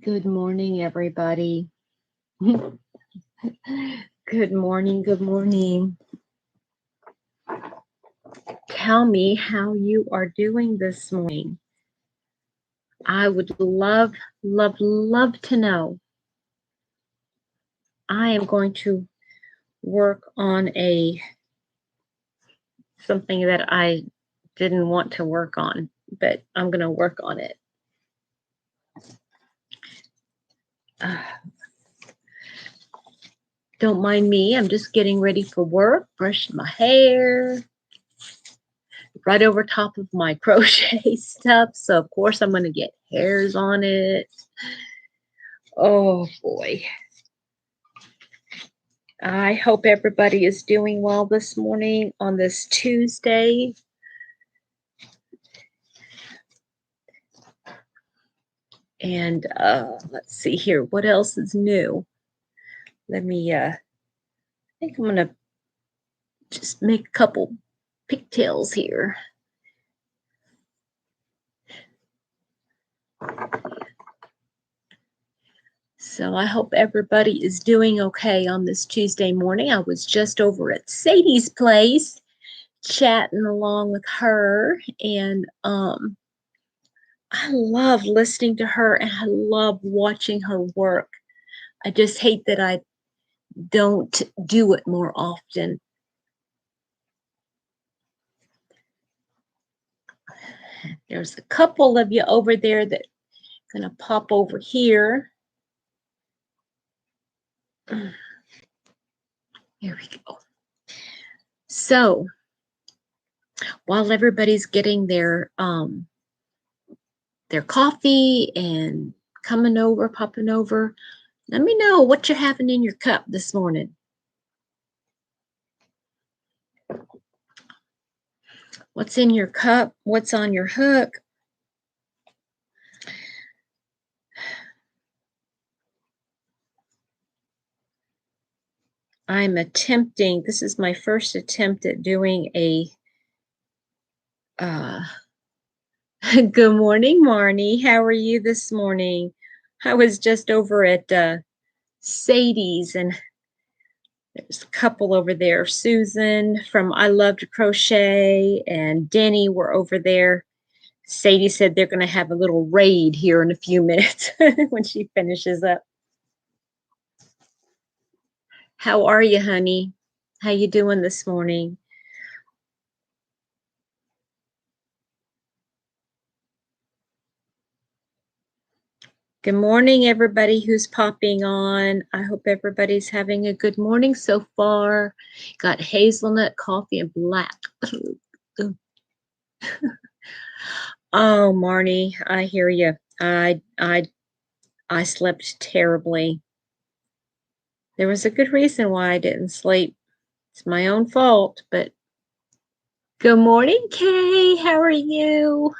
Good morning, everybody. Good morning. Good morning. Tell me how you are doing this morning. I would love, love, love to know. I am going to work on something that I didn't want to work on, but I'm going to work on it. Don't mind me. I'm just getting ready for work, brushing my hair, right over top of my crochet stuff. So, of course, I'm going to get hairs on it. Oh, boy. I hope everybody is doing well this morning on this Tuesday. And let's see here. What else is new? Let me, I think I'm going to just make a couple pigtails here. So I hope everybody is doing okay on this Tuesday morning. I was just over at Sadie's place chatting along with her, and I love listening to her and I love watching her work. I just hate that I don't do it more often. There's a couple of you over there that are going to pop over here. There we go. So while everybody's getting their coffee and coming over, popping over, let me know what you're having in your cup this morning. What's in your cup? What's on your hook? I'm attempting, this is my first attempt at doing a good morning, Marnie. How are you this morning? I was just over at Sadie's, and there's a couple over there. Susan from I Love to Crochet and Denny were over there. Sadie said they're going to have a little raid here in a few minutes when she finishes up. How are you, honey? How you doing this morning? Good morning, everybody who's popping on. I hope everybody's having a good morning so far. Got hazelnut coffee and black. Oh, Marnie, I hear you. I slept terribly. There was a good reason why I didn't sleep. It's my own fault, but good morning, Kay. How are you?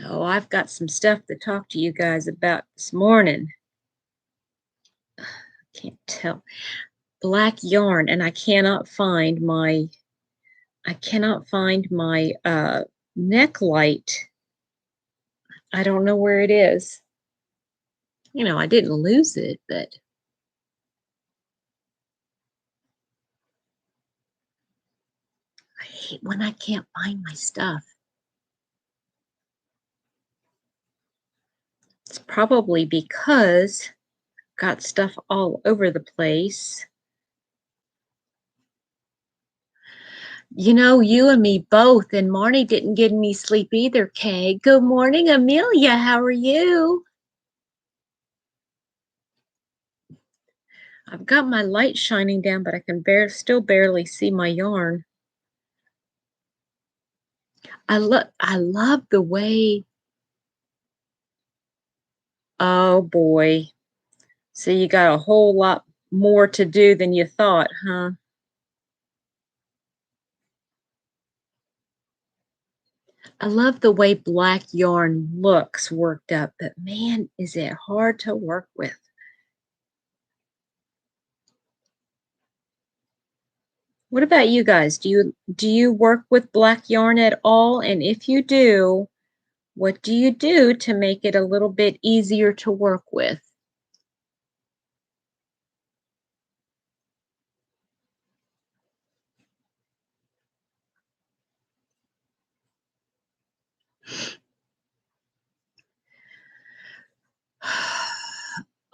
Oh, I've got some stuff to talk to you guys about this morning. Can't tell. Black yarn, and I cannot find my neck light. I don't know where it is. You know, I didn't lose it, but I hate when I can't find my stuff. It's probably because I've got stuff all over the place. You know, you and me both, and Marnie didn't get any sleep either, Kay. Good morning, Amelia. How are you? I've got my light shining down, but I can still barely see my yarn. I love the way. Oh boy. So you got a whole lot more to do than you thought, huh? I love the way black yarn looks worked up, but man, is it hard to work with. What about you guys? Do you work with black yarn at all? And if you do, What do you do to make it a little bit easier to work with?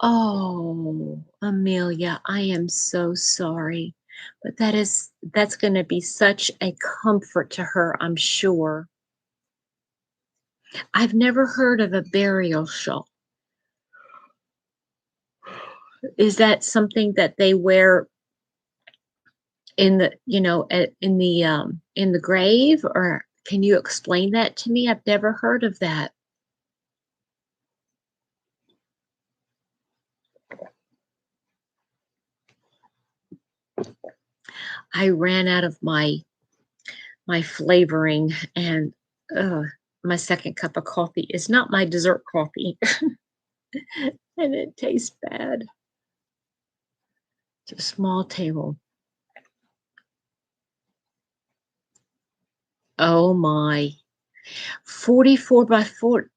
Oh, Amelia, I am so sorry. But that's going to be such a comfort to her, I'm sure. I've never heard of a burial shawl. Is that something that they wear in the, in the grave, or can you explain that to me? I've never heard of that. I ran out of my flavoring, and my second cup of coffee is not my dessert coffee. And it tastes bad. It's a small table. Oh my. 44 by 4.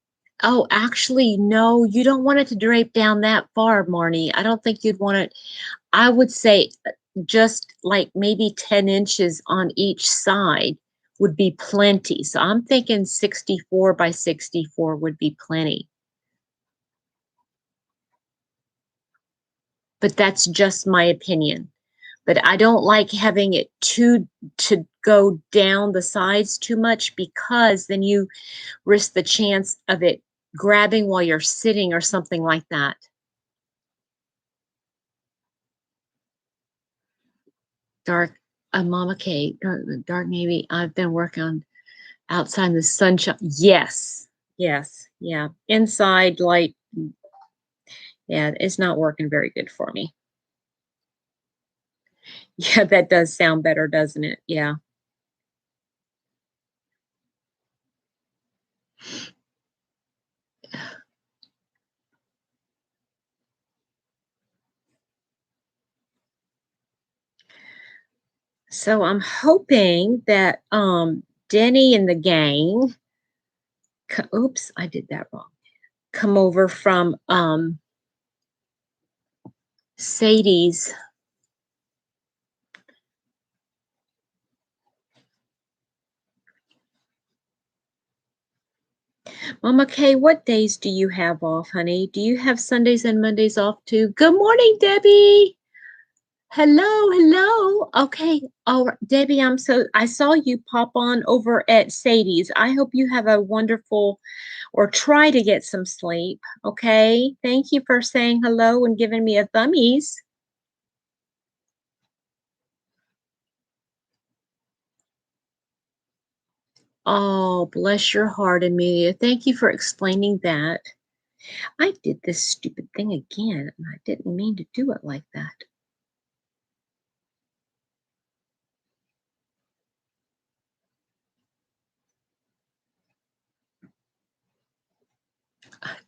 Oh, actually, no, you don't want it to drape down that far, Marnie. I don't think you'd want it. I would say just like maybe 10 inches on each side would be plenty. So I'm thinking 64 by 64 would be plenty. But that's just my opinion. But I don't like having it to go down the sides too much, because then you risk the chance of it grabbing while you're sitting or something like that. Dark, Mama K, dark navy. I've been working on outside in the sunshine. Yes, yes, yeah. Inside, light, yeah, it's not working very good for me. Yeah, that does sound better, doesn't it? Yeah. So I'm hoping that Denny and the gang, oops, I did that wrong. Come over from Sadie's. Mama Kay, what days do you have off, honey? Do you have Sundays and Mondays off too? Good morning, Debbie. Hello, hello. Okay. Oh, Debbie, I saw you pop on over at Sadie's. I hope you have a wonderful, or try to get some sleep. Okay. Thank you for saying hello and giving me a thummies. Oh, bless your heart, Amelia. Thank you for explaining that. I did this stupid thing again, and I didn't mean to do it like that.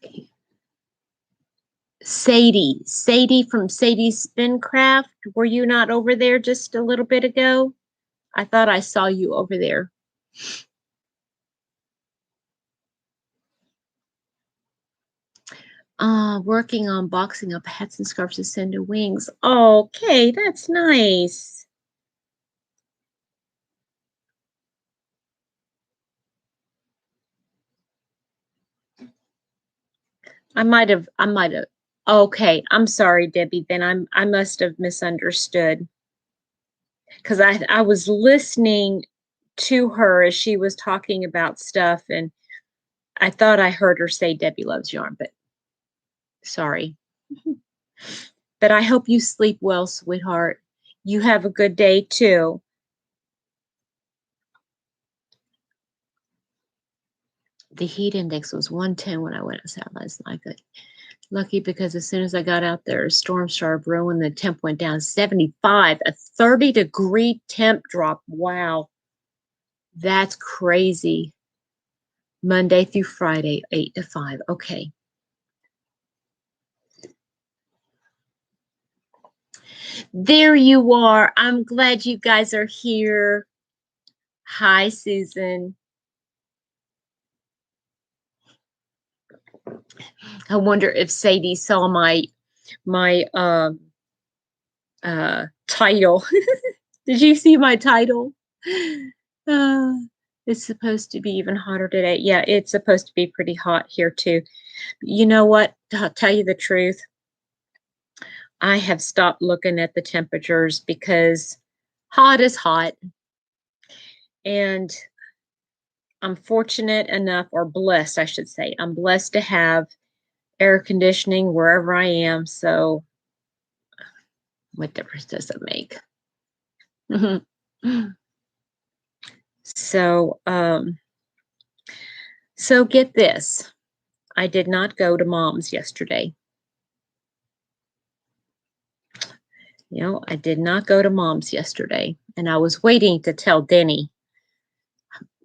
Okay. Sadie from Sadie's Spincraft. Were you not over there just a little bit ago? I thought I saw you over there. Working on boxing up hats and scarves to send to Wings. Okay, that's nice. I might have. Okay, I'm sorry, Debbie. Then I must have misunderstood, because I was listening to her as she was talking about stuff, and I thought I heard her say Debbie loves yarn, but sorry. But I hope you sleep well, sweetheart. You have a good day too. The heat index was 110 when I went outside last night. Lucky, because as soon as I got out there, a storm started brewing. The temp went down 75, a 30-degree temp drop. Wow, that's crazy. Monday through Friday, 8 to 5. Okay. There you are. I'm glad you guys are here. Hi, Susan. I wonder if Sadie saw my title. Did you see my title? Uh, it's supposed to be even hotter today. Yeah, it's supposed to be pretty hot here too. You know what? I'll tell you the truth. I have stopped looking at the temperatures because hot is hot. And I'm fortunate enough, or blessed, I should say. I'm blessed to have air conditioning wherever I am. So what difference does it make? So, so get this. I did not go to Mom's yesterday. You know, I did not go to Mom's yesterday. And I was waiting to tell Denny.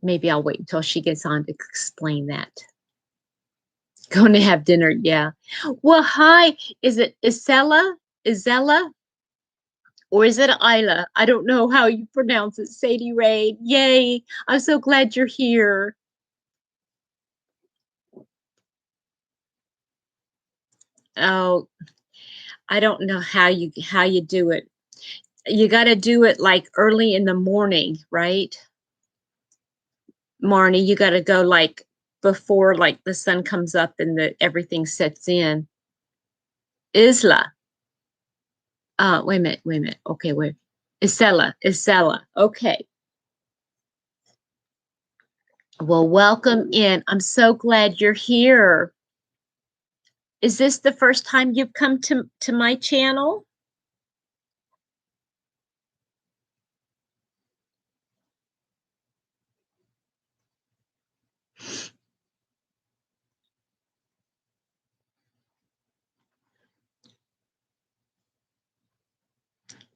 Maybe I'll wait until she gets on to explain that. Going to have dinner, yeah. Well, hi. Is it Isella? Isella? Or is it Isla? I don't know how you pronounce it. Sadie Ray. Yay. I'm so glad you're here. Oh, I don't know how you do it. You got to do it like early in the morning, right? Marnie, you got to go like before like the sun comes up and everything sets in. Isla. Wait a minute, wait a minute. Okay, wait. Isella. Okay. Well, welcome in. I'm so glad you're here. Is this the first time you've come to my channel?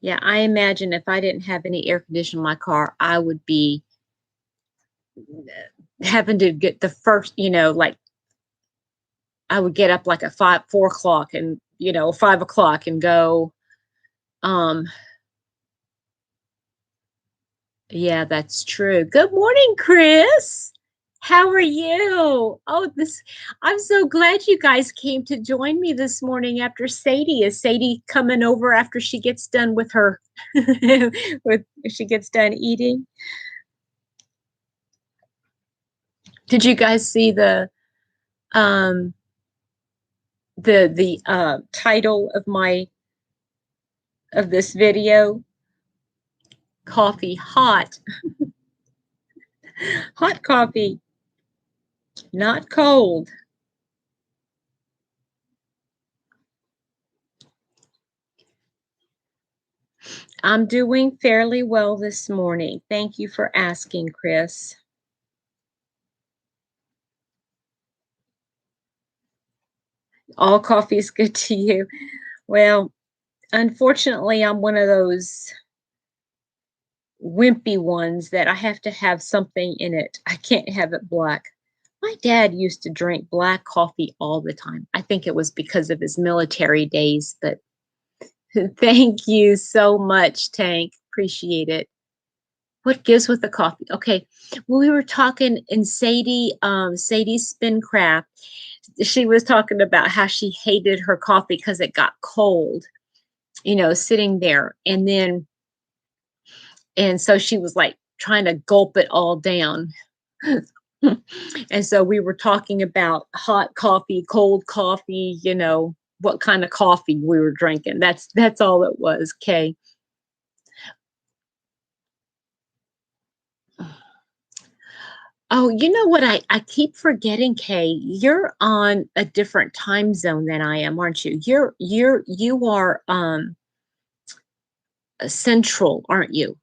Yeah, I imagine if I didn't have any air conditioning in my car, I would be having to get the first, like I would get up like at 4 o'clock and, 5 o'clock and go. Um, yeah, that's true. Good morning, Chris. How are you? Oh, I'm so glad you guys came to join me this morning after Sadie. Is Sadie coming over after she gets done with her, if she gets done eating? Did you guys see um, the title of this video? Coffee hot. Hot coffee, not cold. I'm doing fairly well this morning. Thank you for asking, Chris. All coffee is good to you. Well, unfortunately, I'm one of those wimpy ones that I have to have something in it. I can't have it black. My dad used to drink black coffee all the time. I think it was because of his military days, but thank you so much, Tank. Appreciate it. What gives with the coffee? Okay. Well, we were talking in Sadie's Spincraft. She was talking about how she hated her coffee because it got cold, sitting there. And so she was like trying to gulp it all down. And so we were talking about hot coffee, cold coffee, what kind of coffee we were drinking. That's all it was, Kay. Oh, you know what? I keep forgetting, Kay. You're on a different time zone than I am, aren't you? You are central, aren't you?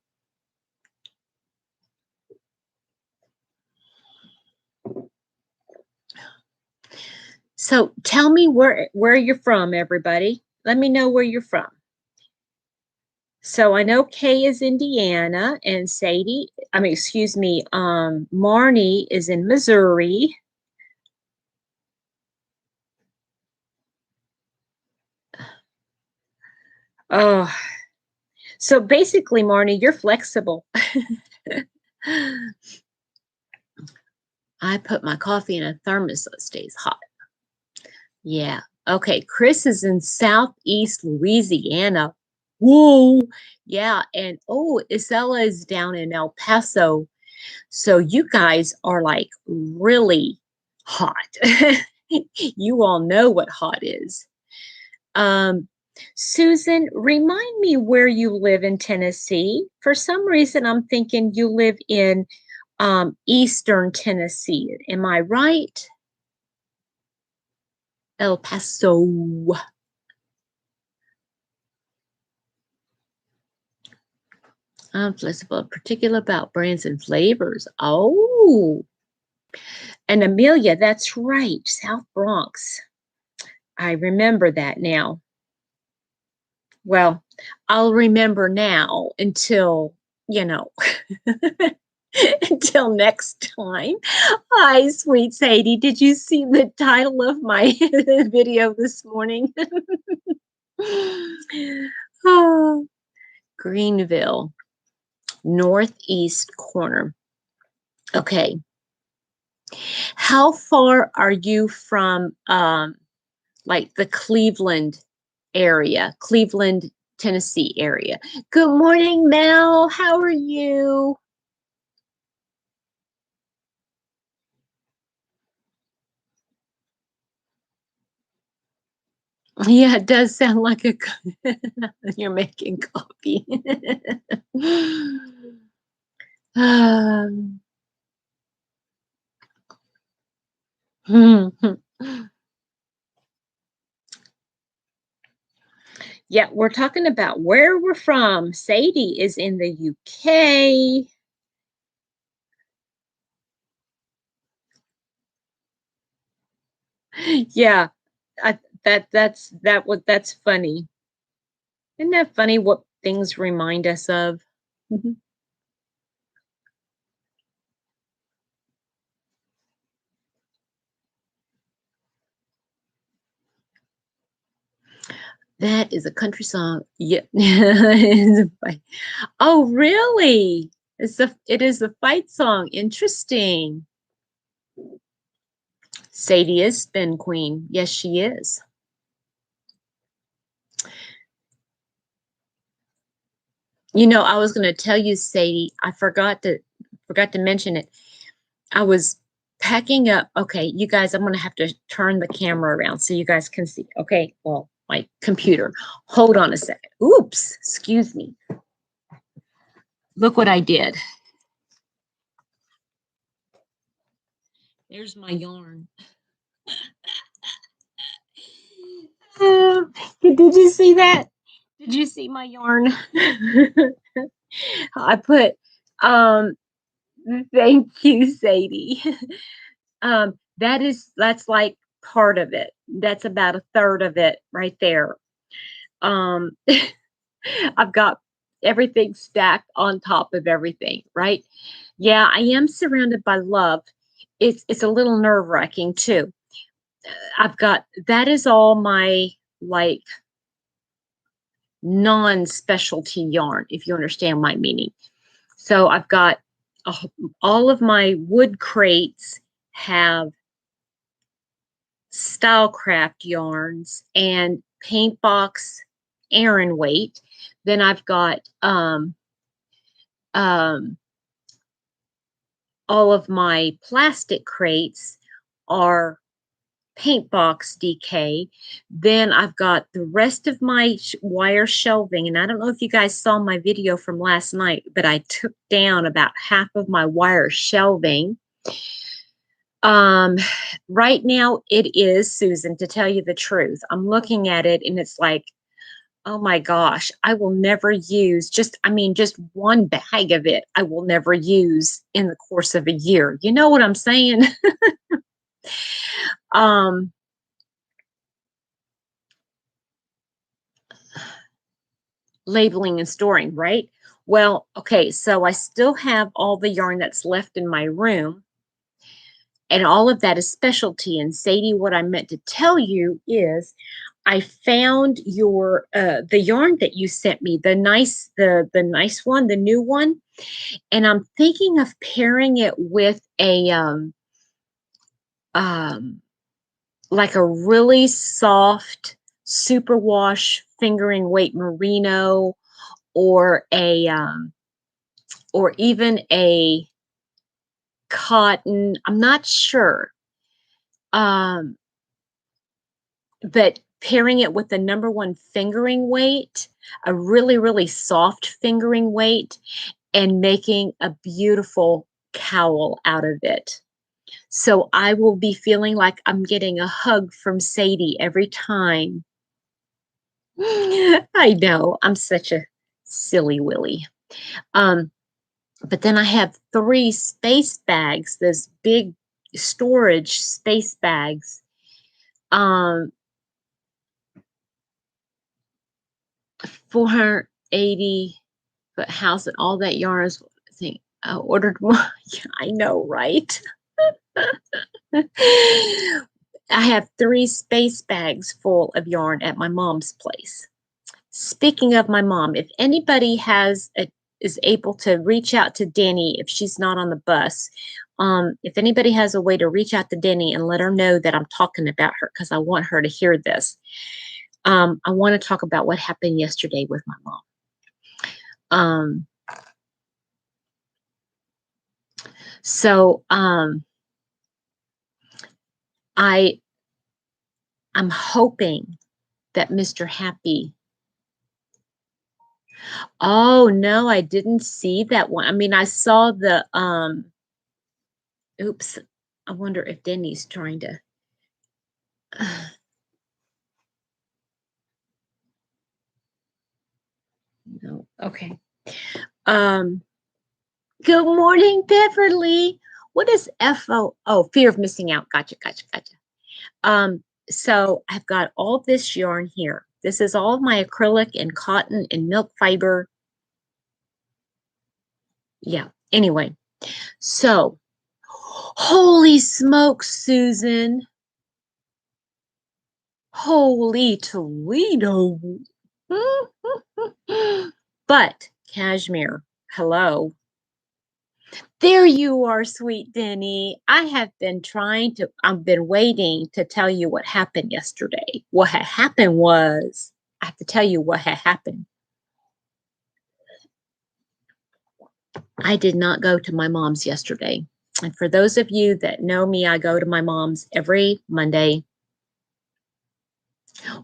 So tell me where you're from, everybody. Let me know where you're from. So I know Kay is Indiana and Marnie is in Missouri. Oh, so basically, Marnie, you're flexible. I put my coffee in a thermos so it stays hot. Yeah. Okay. Chris is in Southeast Louisiana. Whoa. Yeah. And oh, Isella is down in El Paso. So you guys are like really hot. You all know what hot is. Um, Susan, remind me where you live in Tennessee. For some reason, I'm thinking you live in Eastern Tennessee. Am I right? El Paso. Flexible, particular about brands and flavors. Oh, and Amelia, that's right, South Bronx. I remember that now. Well, I'll remember now until, you know, until next time. Hi, sweet Sadie. Did you see the title of my video this morning? Oh, Greenville, northeast corner. Okay. How far are you from like the Cleveland area, Cleveland, Tennessee area? Good morning, Mel. How are you? Yeah, it does sound like a you're making coffee. um, yeah, we're talking about where we're from. Sadie is in the UK. Yeah, that's funny. Isn't that funny what things remind us of? That is a country song. Yeah. Oh, really? It is a fight song. Interesting. Sadie is Spin Queen. Yes, she is. You know, I was going to tell you, Sadie, I forgot to mention it. I was packing up. Okay, you guys, I'm going to have to turn the camera around so you guys can see. Okay, well, my computer. Hold on a second. Oops, excuse me. Look what I did. There's my yarn. Did you see that? Did you see my yarn? I put um thank you, Sadie. That's like part of it. That's about a third of it right there. Um I've got everything stacked on top of everything, right? Yeah, I am surrounded by love. It's a little nerve-wracking too. I've got that is all my like non-specialty yarn, if you understand my meaning. So I've got a, all of my wood crates have Stylecraft yarns and Paintbox Aran weight. Then I've got um, all of my plastic crates are Paintbox DK. Then I've got the rest of my wire shelving. And I don't know if you guys saw my video from last night, but I took down about half of my wire shelving. Um, right now it is, Susan, to tell you the truth. I'm looking at it and it's like, oh my gosh, I will never use just one bag of it. I will never use in the course of a year. You know what I'm saying? um, Labeling and storing, right? Well, okay, so I still have all the yarn that's left in my room, and all of that is specialty. And Sadie, what I meant to tell you is I found your the yarn that you sent me, the nice one, the new one, and I'm thinking of pairing it with a um like a really soft superwash fingering weight merino, or or even a cotton. I'm not sure. Um, but pairing it with the number one fingering weight, a really, really soft fingering weight, and making a beautiful cowl out of it. So I will be feeling like I'm getting a hug from Sadie every time. I know, I'm such a silly willy. Um, but then I have 3 space bags, those big storage space bags. Um, 480 foot house and all that yarn is, I think I ordered one. Yeah, I know, right? I have 3 space bags full of yarn at my mom's place. Speaking of my mom, if anybody is able to reach out to Denny if she's not on the bus, if anybody has a way to reach out to Denny and let her know that I'm talking about her because I want her to hear this. I want to talk about what happened yesterday with my mom. Um, so I I'm hoping that Mr. Happy. Oh no, I didn't see that one. I mean, I saw the oops. I wonder if Denny's trying to no. Okay. Um Good morning, Beverly. What is FO? Oh, fear of missing out. Gotcha, gotcha, gotcha. So I've got all this yarn here. This is all of my acrylic and cotton and milk fiber. Yeah. Anyway, so holy smokes, Susan. Holy Toledo. But cashmere, hello. There you are, sweet Denny. I've been waiting to tell you what happened yesterday. What had happened was, I have to tell you what had happened. I did not go to my mom's yesterday. And for those of you that know me, I go to my mom's every Monday.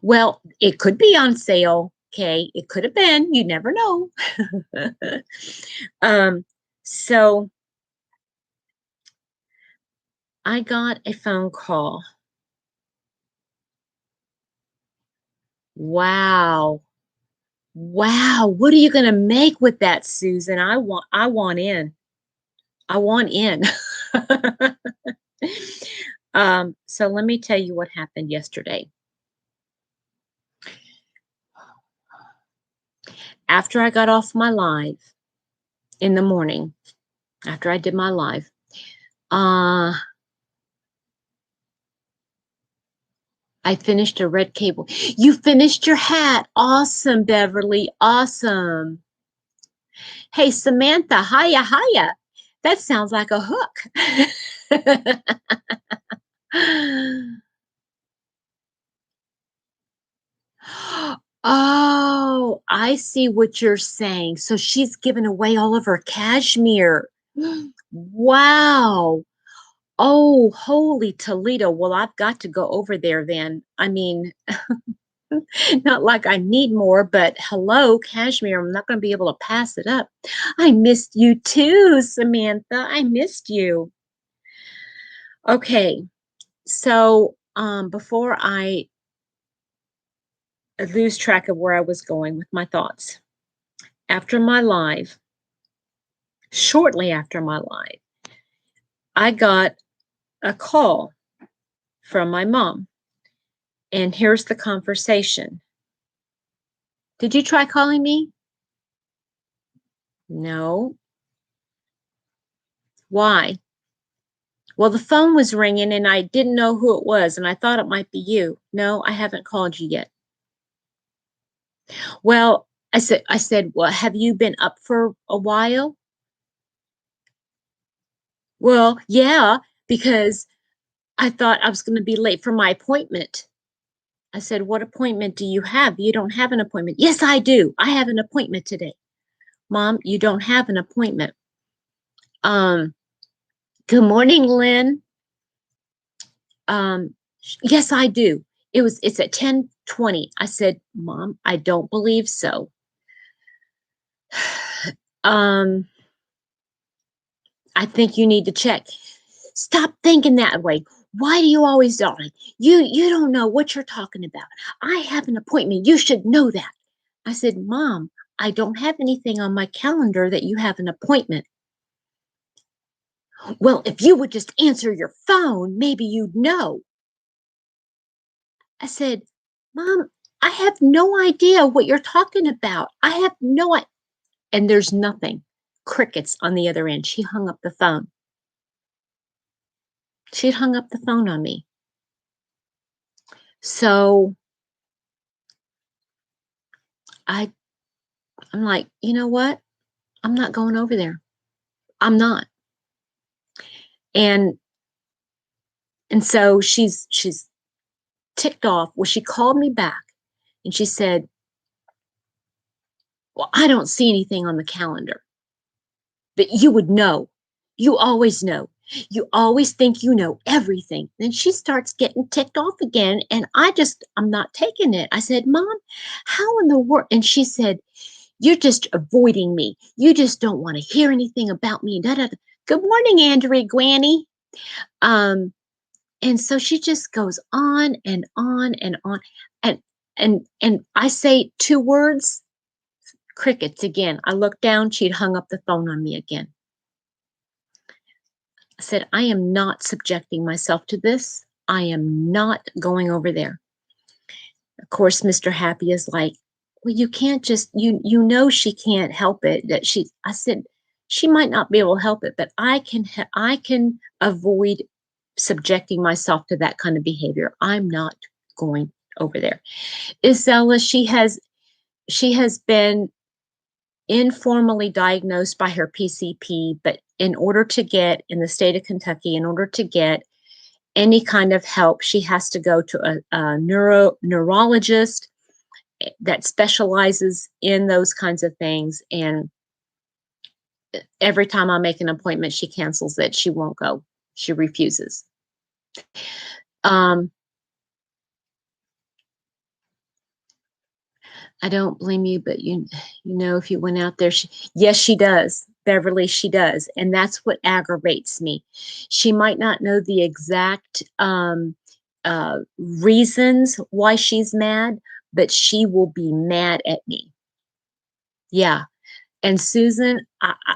Well, it could be on sale. Okay. It could have been. You never know. um, so I got a phone call. Wow. Wow. What are you going to make with that, Susan? I want in. I want in. So let me tell you what happened yesterday. After I got off my live in the morning, after I did my live, uh, I finished a red cable. You finished your hat. Awesome, Beverly. Awesome. Hey, Samantha. Hiya, hiya. That sounds like a hook. Oh, I see what you're saying. So she's given away all of her cashmere. Wow. Oh, holy Toledo. Well, I've got to go over there then. I mean, not like I need more, but hello, cashmere. I'm not going to be able to pass it up. I missed you too, Samantha. I missed you. Okay. So, before I lose track of where I was going with my thoughts, after my live, shortly after my live, I got a call from my mom. And here's the conversation. Did you try calling me? No. Why? Well, the phone was ringing and I didn't know who it was and I thought it might be you. No, I haven't called you yet. Well, I said, well, have you been up for a while? Well, yeah, because I thought I was going to be late for my appointment. I said, what appointment do you have? You don't have an appointment. Yes, I do. I have an appointment today. Mom, you don't have an appointment. Um, Good morning, Lynn. Um, yes, I do. It's at 10:20. I said, Mom, I don't believe so. Um, I think you need to check. Stop thinking that way. Why do you always darling? You don't know what you're talking about. I have an appointment. You should know that. I said, Mom, I don't have anything on my calendar that you have an appointment. Well, if you would just answer your phone, maybe you'd know. I said, Mom, I have no idea what you're talking about. I have no idea. And there's nothing. Crickets on the other end. She hung up the phone. She had hung up the phone on me. So I'm like, you know what? I'm not going over there. I'm not. And so she's ticked off. Well, she called me back and she said, well, I don't see anything on the calendar. But you would know. You always know. You always think you know everything. Then she starts getting ticked off again. And I'm not taking it. I said, Mom, how in the world? And she said, you're just avoiding me. You just don't want to hear anything about me. Da, da, da. Good morning, Andrea Granny. Um, and so she just goes on and on and on. And I say 2 words, crickets again. I looked down, she'd hung up the phone on me again. I said, I am not subjecting myself to this. I am not going over there. Of course, Mr. Happy is like, well, you can't just, you know, she can't help it. I said, she might not be able to help it, but I can avoid subjecting myself to that kind of behavior. I'm not going over there. Isella, she has been informally diagnosed by her PCP, but in order to get in the state of Kentucky, in order to get any kind of help, she has to go to a neurologist that specializes in those kinds of things. And every time I make an appointment, she cancels it. She won't go. She refuses. I don't blame you, but you know, if you went out there, yes, she does. Beverly, she does. And that's what aggravates me. She might not know the exact reasons why she's mad, but she will be mad at me. Yeah. And Susan,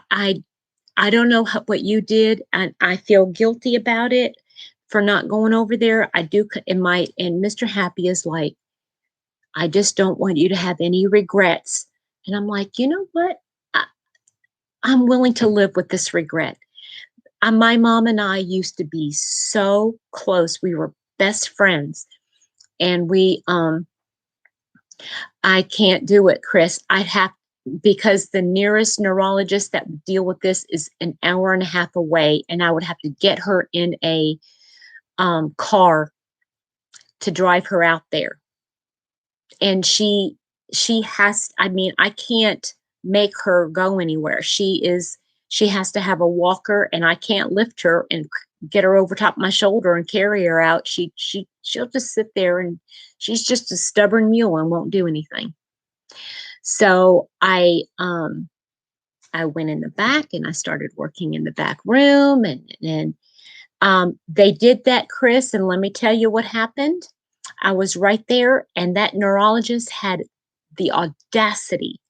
I don't know what you did, and I feel guilty about it for not going over there. I do, and Mr. Happy is like, I just don't want you to have any regrets. And I'm like, you know what? I'm willing to live with this regret. My mom and I used to be so close. We were best friends. And I can't do it, Chris. Because the nearest neurologist that would deal with this is an hour and a half away. And I would have to get her in a car to drive her out there. And she has, I mean, I can't make her go anywhere. She has to have a walker, and I can't lift her and get her over top my shoulder and carry her out. She'll just sit there, and she's just a stubborn mule and won't do anything. So I went in the back and I started working in the back room, and they did that, Chris, and let me tell you what happened. I was right there, and that neurologist had the audacity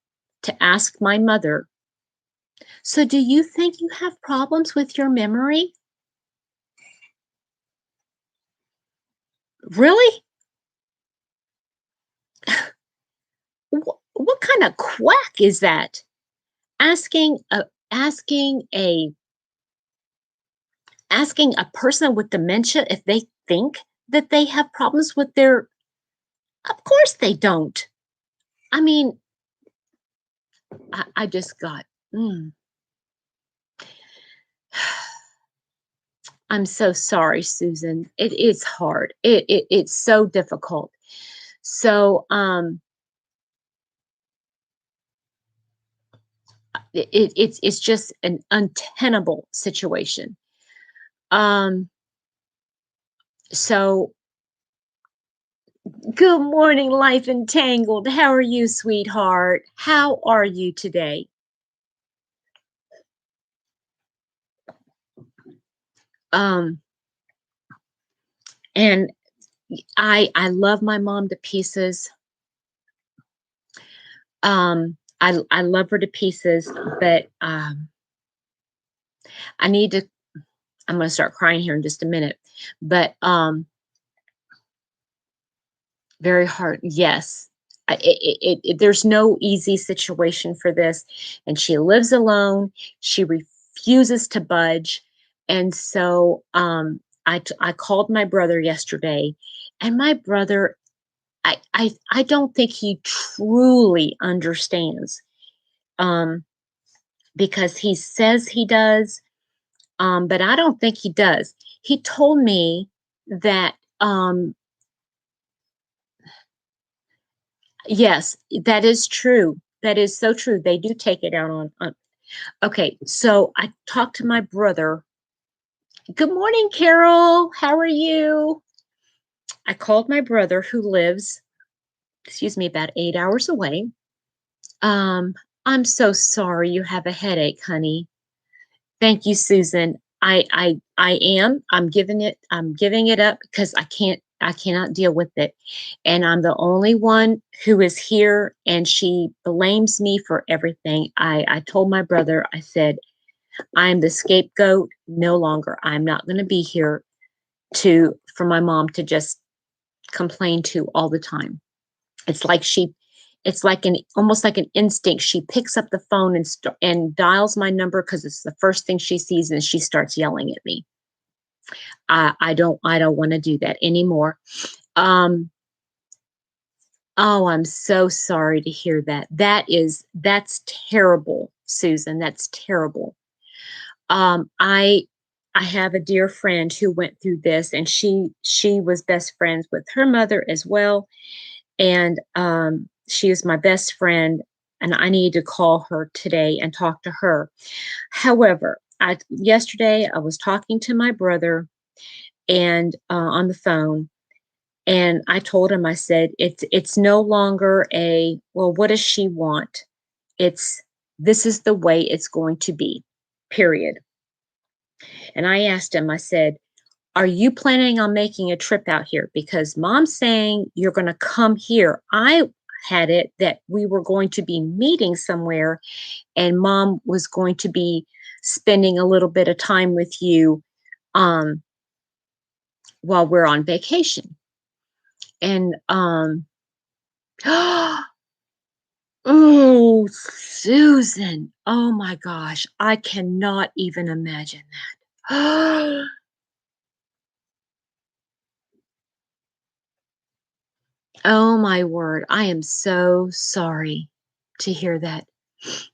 to ask my mother, so do you think you have problems with your memory? Really? What kind of quack is that? Asking a person with dementia if they think that they have problems with their, of course they don't. I mean, I just got, I'm so sorry, Susan. It is hard. It's so difficult. So it's just an untenable situation. Um so good morning, Life Entangled. How are you, sweetheart? How are you today? Um and I love my mom to pieces. I love her to pieces, but I need to I'm going to start crying here in just a minute. But very hard. Yes. There's no easy situation for this. And she lives alone. She refuses to budge. And so I called my brother yesterday, and my brother, I don't think he truly understands, um, because he says he does, but I don't think he does. He told me that, yes, that is true. That is so true. They do take it out on. Okay, so I talked to my brother. Good morning, Carol. How are you? I called my brother who lives, excuse me, about 8 hours away. Um, I'm so sorry you have a headache, honey. Thank you, Susan. I am. I'm giving it up because I cannot deal with it. And I'm the only one who is here, and she blames me for everything. I told my brother, I said, I'm the scapegoat no longer. I'm not going to be here to for my mom to just complain to all the time. It's like it's like an almost like an instinct. She picks up the phone and dials my number because it's the first thing she sees, and she starts yelling at me. I don't want to do that anymore. Um, oh, I'm so sorry to hear that. That's terrible, Susan. That's terrible. Um, I I have a dear friend who went through this, and she was best friends with her mother as well. And she is my best friend, and I need to call her today and talk to her. However, yesterday I was talking to my brother, and on the phone, and I told him, I said, it's no longer a, well, what does she want? It's This is the way it's going to be, period. And I asked him, I said, are you planning on making a trip out here? Because mom's saying you're going to come here. I had it that we were going to be meeting somewhere, and mom was going to be spending a little bit of time with you um, while we're on vacation. And oh, Susan, oh my gosh, I cannot even imagine that. Oh my word, I am so sorry to hear that.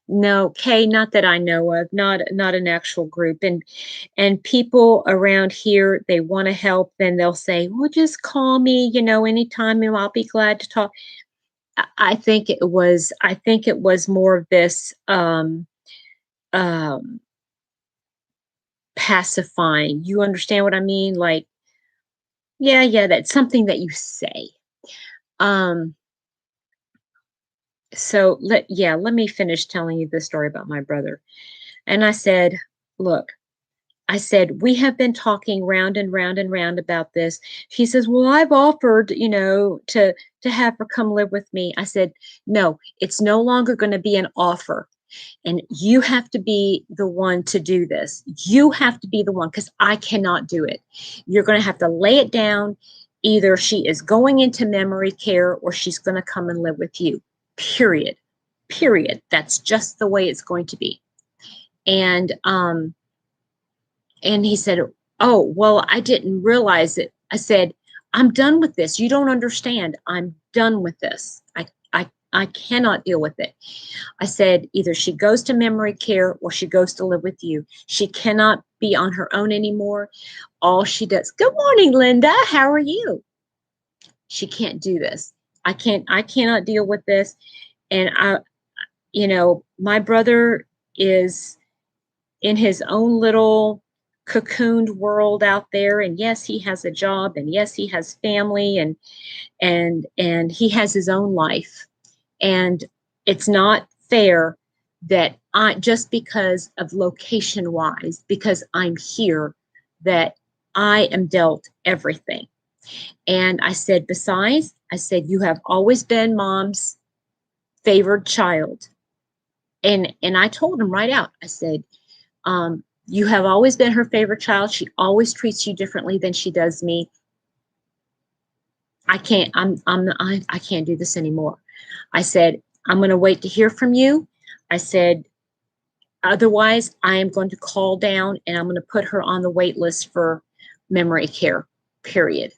No, Kay, not that I know of, not an actual group. And people around here, they want to help, and they'll say, "Well, just call me, anytime, and I'll be glad to talk." I think it was more of this um pacifying. You understand what I mean? Like, yeah, yeah, that's something that you say. Um let me finish telling you the story about my brother. And I said, "Look," I said, "we have been talking round and round and round about this." He says, "Well, I've offered, to have her come live with me." I said, "No, it's no longer going to be an offer. And you have to be the one to do this. You have to be the one, because I cannot do it. You're going to have to lay it down. Either she is going into memory care, or she's going to come and live with you. Period. Period. That's just the way it's going to be." And he said, "Oh, well, I didn't realize it." I said, "I'm done with this. You don't understand. I'm done with this. I cannot deal with it." I said, "Either she goes to memory care, or she goes to live with you. She cannot be on her own anymore. All she does, good morning, Linda. How are you? She can't do this. I cannot deal with this. And my brother is in his own little cocooned world out there. And yes, he has a job, and yes, he has family, and he has his own life. And it's not fair that I, just because of location wise, because I'm here, that I am dealt everything. And I said, besides, I said, you have always been mom's favored child. And I told him right out, I said, you have always been her favorite child. She always treats you differently than she does me. I can't do this anymore. I said, I'm going to wait to hear from you. I said, otherwise, I am going to call down and I'm going to put her on the wait list for memory care, period.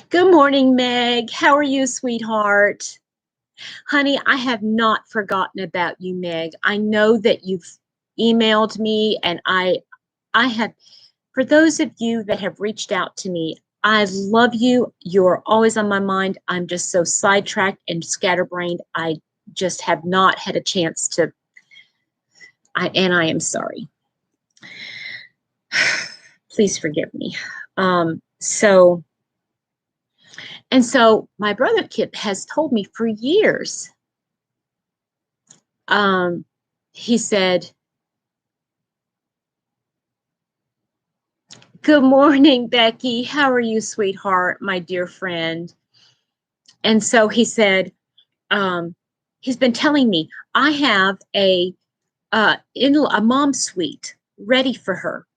Good morning, Meg. How are you, sweetheart? Honey, I have not forgotten about you, Meg. I know that you've emailed me, and I have, for those of you that have reached out to me, I love you. You're always on my mind. I'm just so sidetracked and scatterbrained. I just have not had a chance to, and I am sorry. Please forgive me. So my brother Kip has told me for years, he said, good morning, Becky. How are you, sweetheart, my dear friend? And so he said, he's been telling me, I have a mom suite ready for her.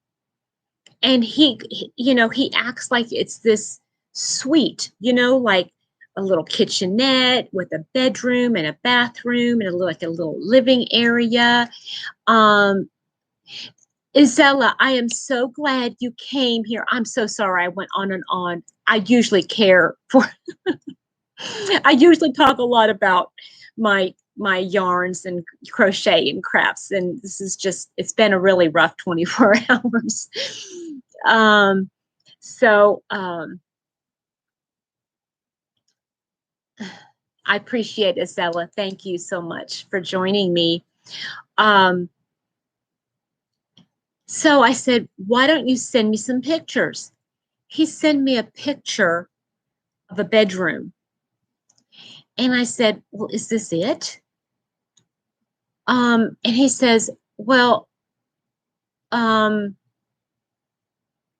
And he acts like it's this suite, like a little kitchenette with a bedroom and a bathroom and like a little living area. Isella, I am so glad you came here. I'm so sorry I went on and on. I usually I usually talk a lot about my yarns and crochet and crafts, and this is just, it's been a really rough 24 hours. I appreciate it, Isella. Thank you so much for joining me. So I said, why don't you send me some pictures? He sent me a picture of a bedroom. And I said, well, is this it? And he says, well,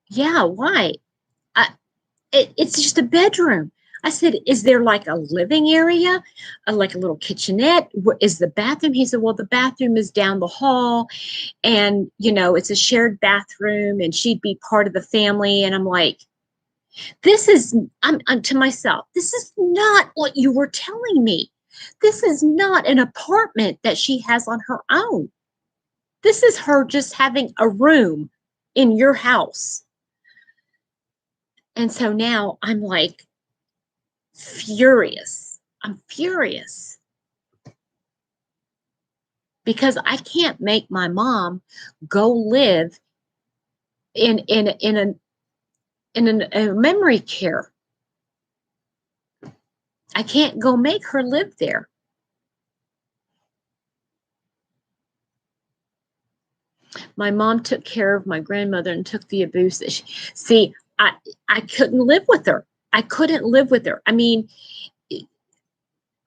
yeah, why? It's just a bedroom. I said, is there like a living area, like a little kitchenette? Is the bathroom? He said, well, the bathroom is down the hall, and, it's a shared bathroom, and she'd be part of the family. And I'm like, I'm to myself, this is not what you were telling me. This is not an apartment that she has on her own. This is her just having a room in your house. And so now I'm like furious. I'm furious because I can't make my mom go live in a memory care. I can't go make her live there. My mom took care of my grandmother and took the abuse. See, I couldn't live with her. I couldn't live with her. I mean,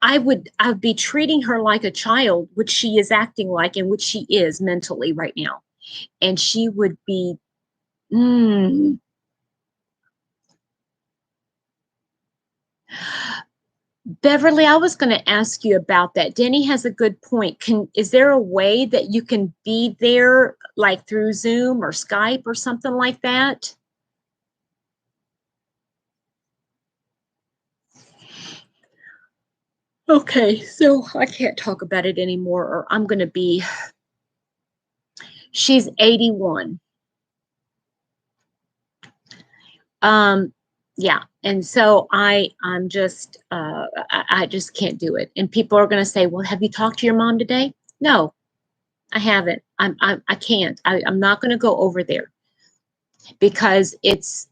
I'd be treating her like a child, which she is acting like, and which she is mentally right now. And she would be, Beverly, I was going to ask you about that. Denny has a good point. Is there a way that you can be there, like through Zoom or Skype or something like that? Okay, so I can't talk about it anymore, or I'm going to be, she's 81. Yeah, and so I'm just, I just can't do it. And people are going to say, well, have you talked to your mom today? No, I haven't. I can't. I'm not going to go over there because it's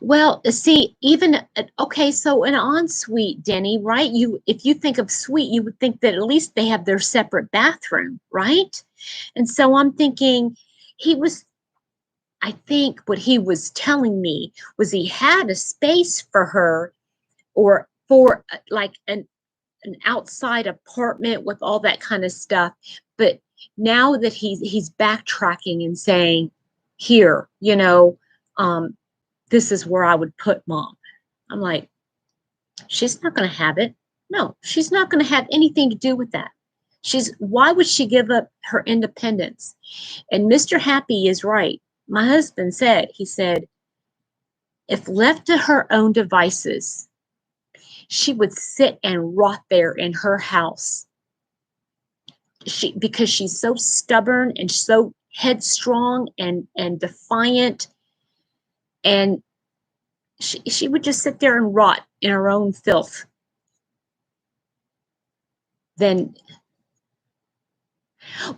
well, see, even okay, so an ensuite, Denny, right? If you think of suite, you would think that at least they have their separate bathroom, right? And so I'm thinking he was, I think what he was telling me was he had a space for her or for like an outside apartment with all that kind of stuff. But now that he's backtracking and saying, here, this is where I would put mom. I'm like, she's not going to have it. No, she's not going to have anything to do with that. Why would she give up her independence? And Mr. Happy is right. My husband he said, if left to her own devices, she would sit and rot there in her house. Because she's so stubborn and so headstrong and defiant, and she would just sit there and rot in her own filth. Then,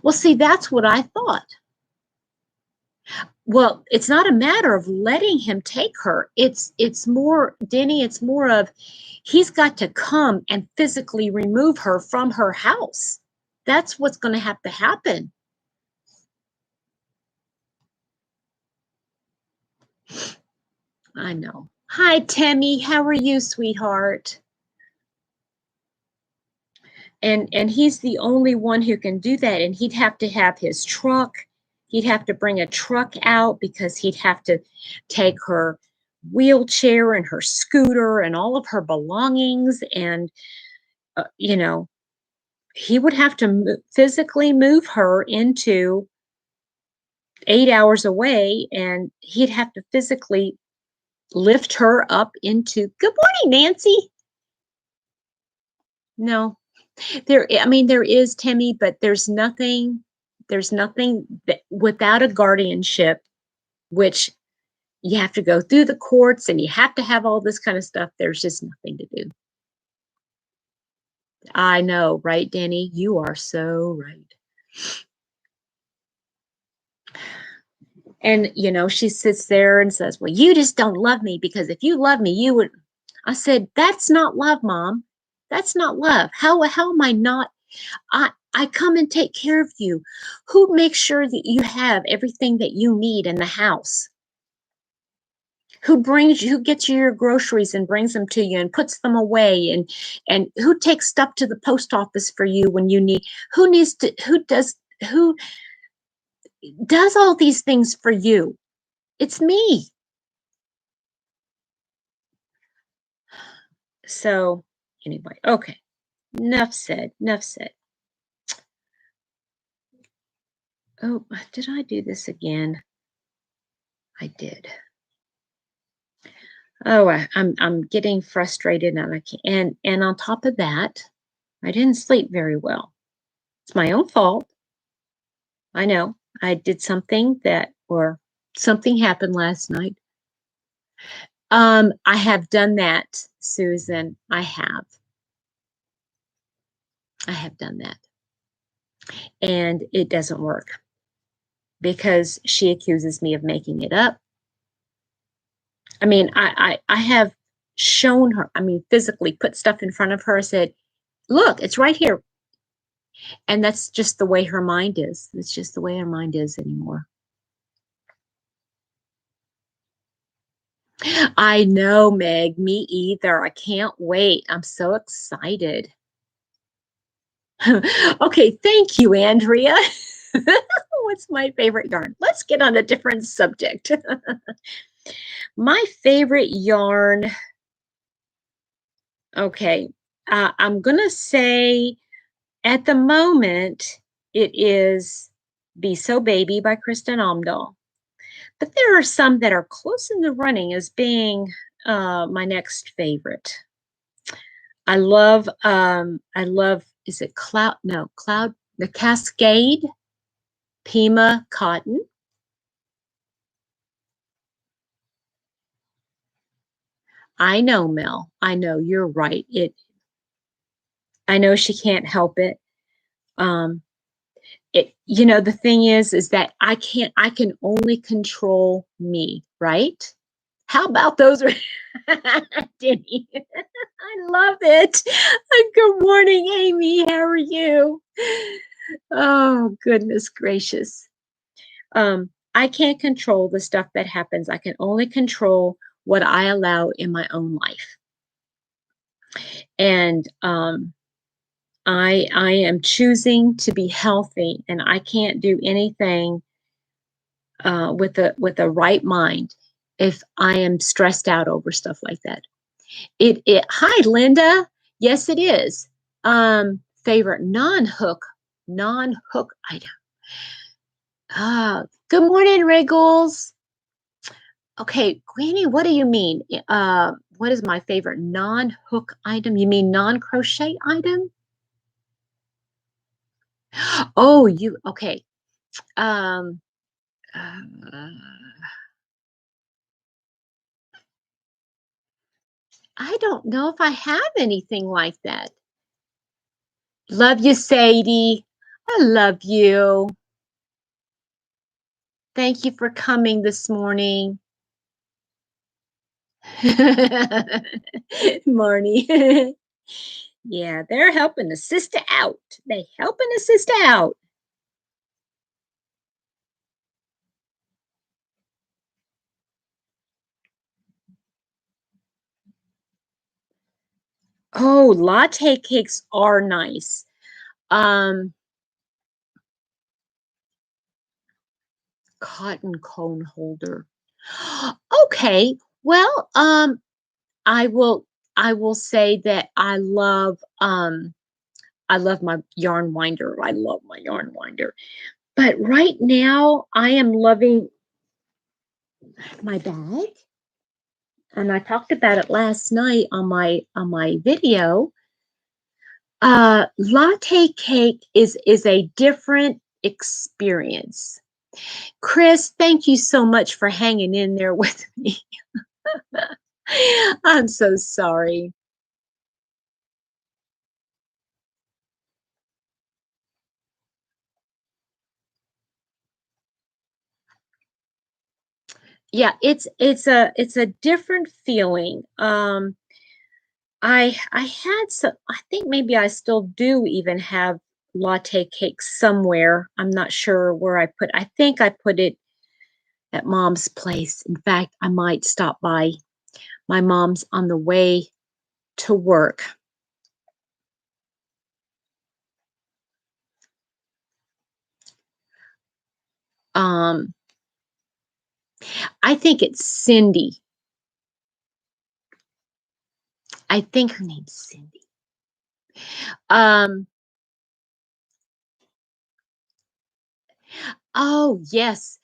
well, see, that's what I thought. Well, it's not a matter of letting him take her. It's more, Denny, it's more of he's got to come and physically remove her from her house. That's what's going to have to happen. I know. Hi, Tammy. How are you, sweetheart? And he's the only one who can do that. And he'd have to have his truck. He'd have to bring a truck out because he'd have to take her wheelchair and her scooter and all of her belongings. And, he would have to physically move her into 8 hours away. And he'd have to physically lift her up into, good morning, Nancy. No, there is, Timmy, but there's nothing that, without a guardianship, which you have to go through the courts and you have to have all this kind of stuff. There's just nothing to do. I know, right, Danny? You are so right. And, she sits there and says, well, you just don't love me because if you love me, you would. I said, that's not love, Mom. That's not love. How am I not? I come and take care of you. Who makes sure that you have everything that you need in the house? Who gets you your groceries and brings them to you and puts them away, and who takes stuff to the post office for you when you need? Who does all these things for you? It's me. So anyway, okay. Enough said. Oh, did I do this again? I did. Oh, I'm getting frustrated and I can't. And on top of that, I didn't sleep very well. It's my own fault. I know. I did something something happened last night. I have done that, Susan. I have done that. And it doesn't work because she accuses me of making it up. I mean, I have shown her, physically put stuff in front of her, said, look, it's right here. And that's just the way her mind is. It's just the way her mind is anymore. I know, Meg, me either. I can't wait. I'm so excited. Okay, thank you, Andrea. What's my favorite yarn? Let's get on a different subject. My favorite yarn. Okay, I'm going to say at the moment it is Be So Baby by Kristin Omdahl. But there are some that are close in the running as being my next favorite. I love, is it Cloud? No, Cloud, the Cascade Pima Cotton. I know, Mel. I know you're right. I know she can't help it. Um, the thing is that I can only control me, right? How about those? Denny? I love it. Good morning, Amy. How are you? Oh, goodness gracious. I can't control the stuff that happens. I can only control what I allow in my own life. And I am choosing to be healthy, and I can't do anything with a right mind if I am stressed out over stuff like that. It Hi Linda. Yes, it is. Favorite non-hook item. Good morning, Regals. Okay, Granny, what do you mean? What is my favorite non-hook item? You mean non-crochet item? Oh, you okay. Um, uh, I don't know if I have anything like that. Love you, Sadie. I love you. Thank you for coming this morning. Marnie. Yeah, they're helping a sister out. They helping a sister out. Oh, latte cakes are nice. Um, Cotton cone holder. Okay. Well, I will say that I love my yarn winder. I love my yarn winder. But right now I am loving my bag. And I talked about it last night on my video. Latte cake is a different experience. Chris, thank you so much for hanging in there with me. I'm so sorry. Yeah, it's a different feeling. I had some. I think maybe I still do even have latte cake somewhere. I'm not sure where I put. I think I put it at Mom's place. In fact, I might stop by my mom's on the way to work. Um, I think it's Cindy. I think her name's Cindy. Um, oh yes.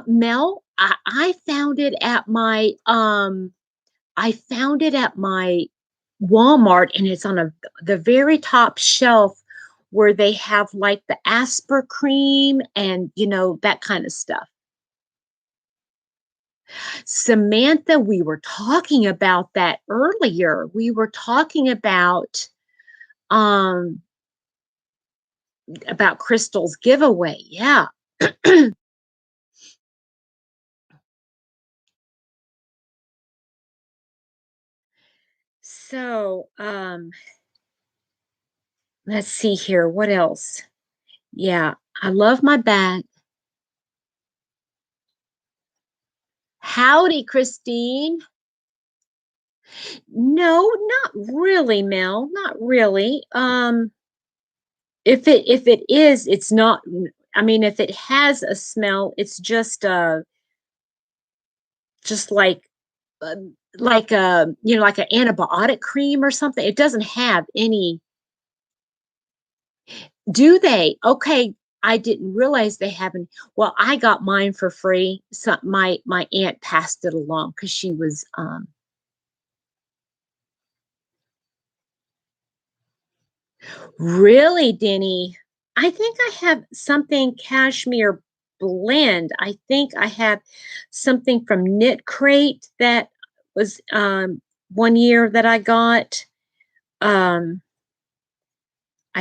Mel, I found it at my I found it at my Walmart, and it's on the very top shelf where they have like the Asper cream and that kind of stuff. Samantha, we were talking about that earlier. We were talking um about Crystal's giveaway. Yeah. So, let's see here. What else? Yeah, I love my bag. Howdy, Christine. No, not really, Mel. Not really. If it is, it's not. I mean, if it has a smell, it's just uh, like a like an antibiotic cream or something. It doesn't have any. Do they? Okay, I didn't realize they haven't. Well, I got mine for free. So my aunt passed it along because she was really, Denny. I think I have something cashmere blend. I think I have something from Knit Crate that was one year that I got. I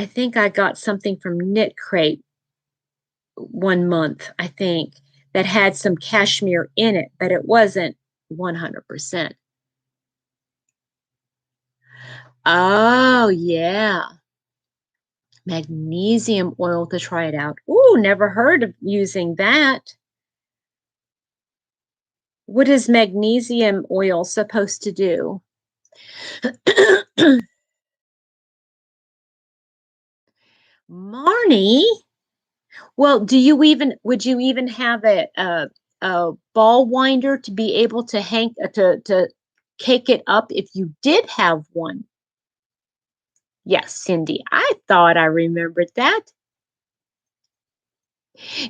think I got something from Knit Crate one month, I think, that had some cashmere in it, but it wasn't 100%. Oh, yeah. Magnesium oil to try it out. Ooh, never heard of using that. What is magnesium oil supposed to do? Marnie? Well, would you even have a ball winder to be able to hang to cake it up if you did have one? Yes, Cindy, I thought I remembered that.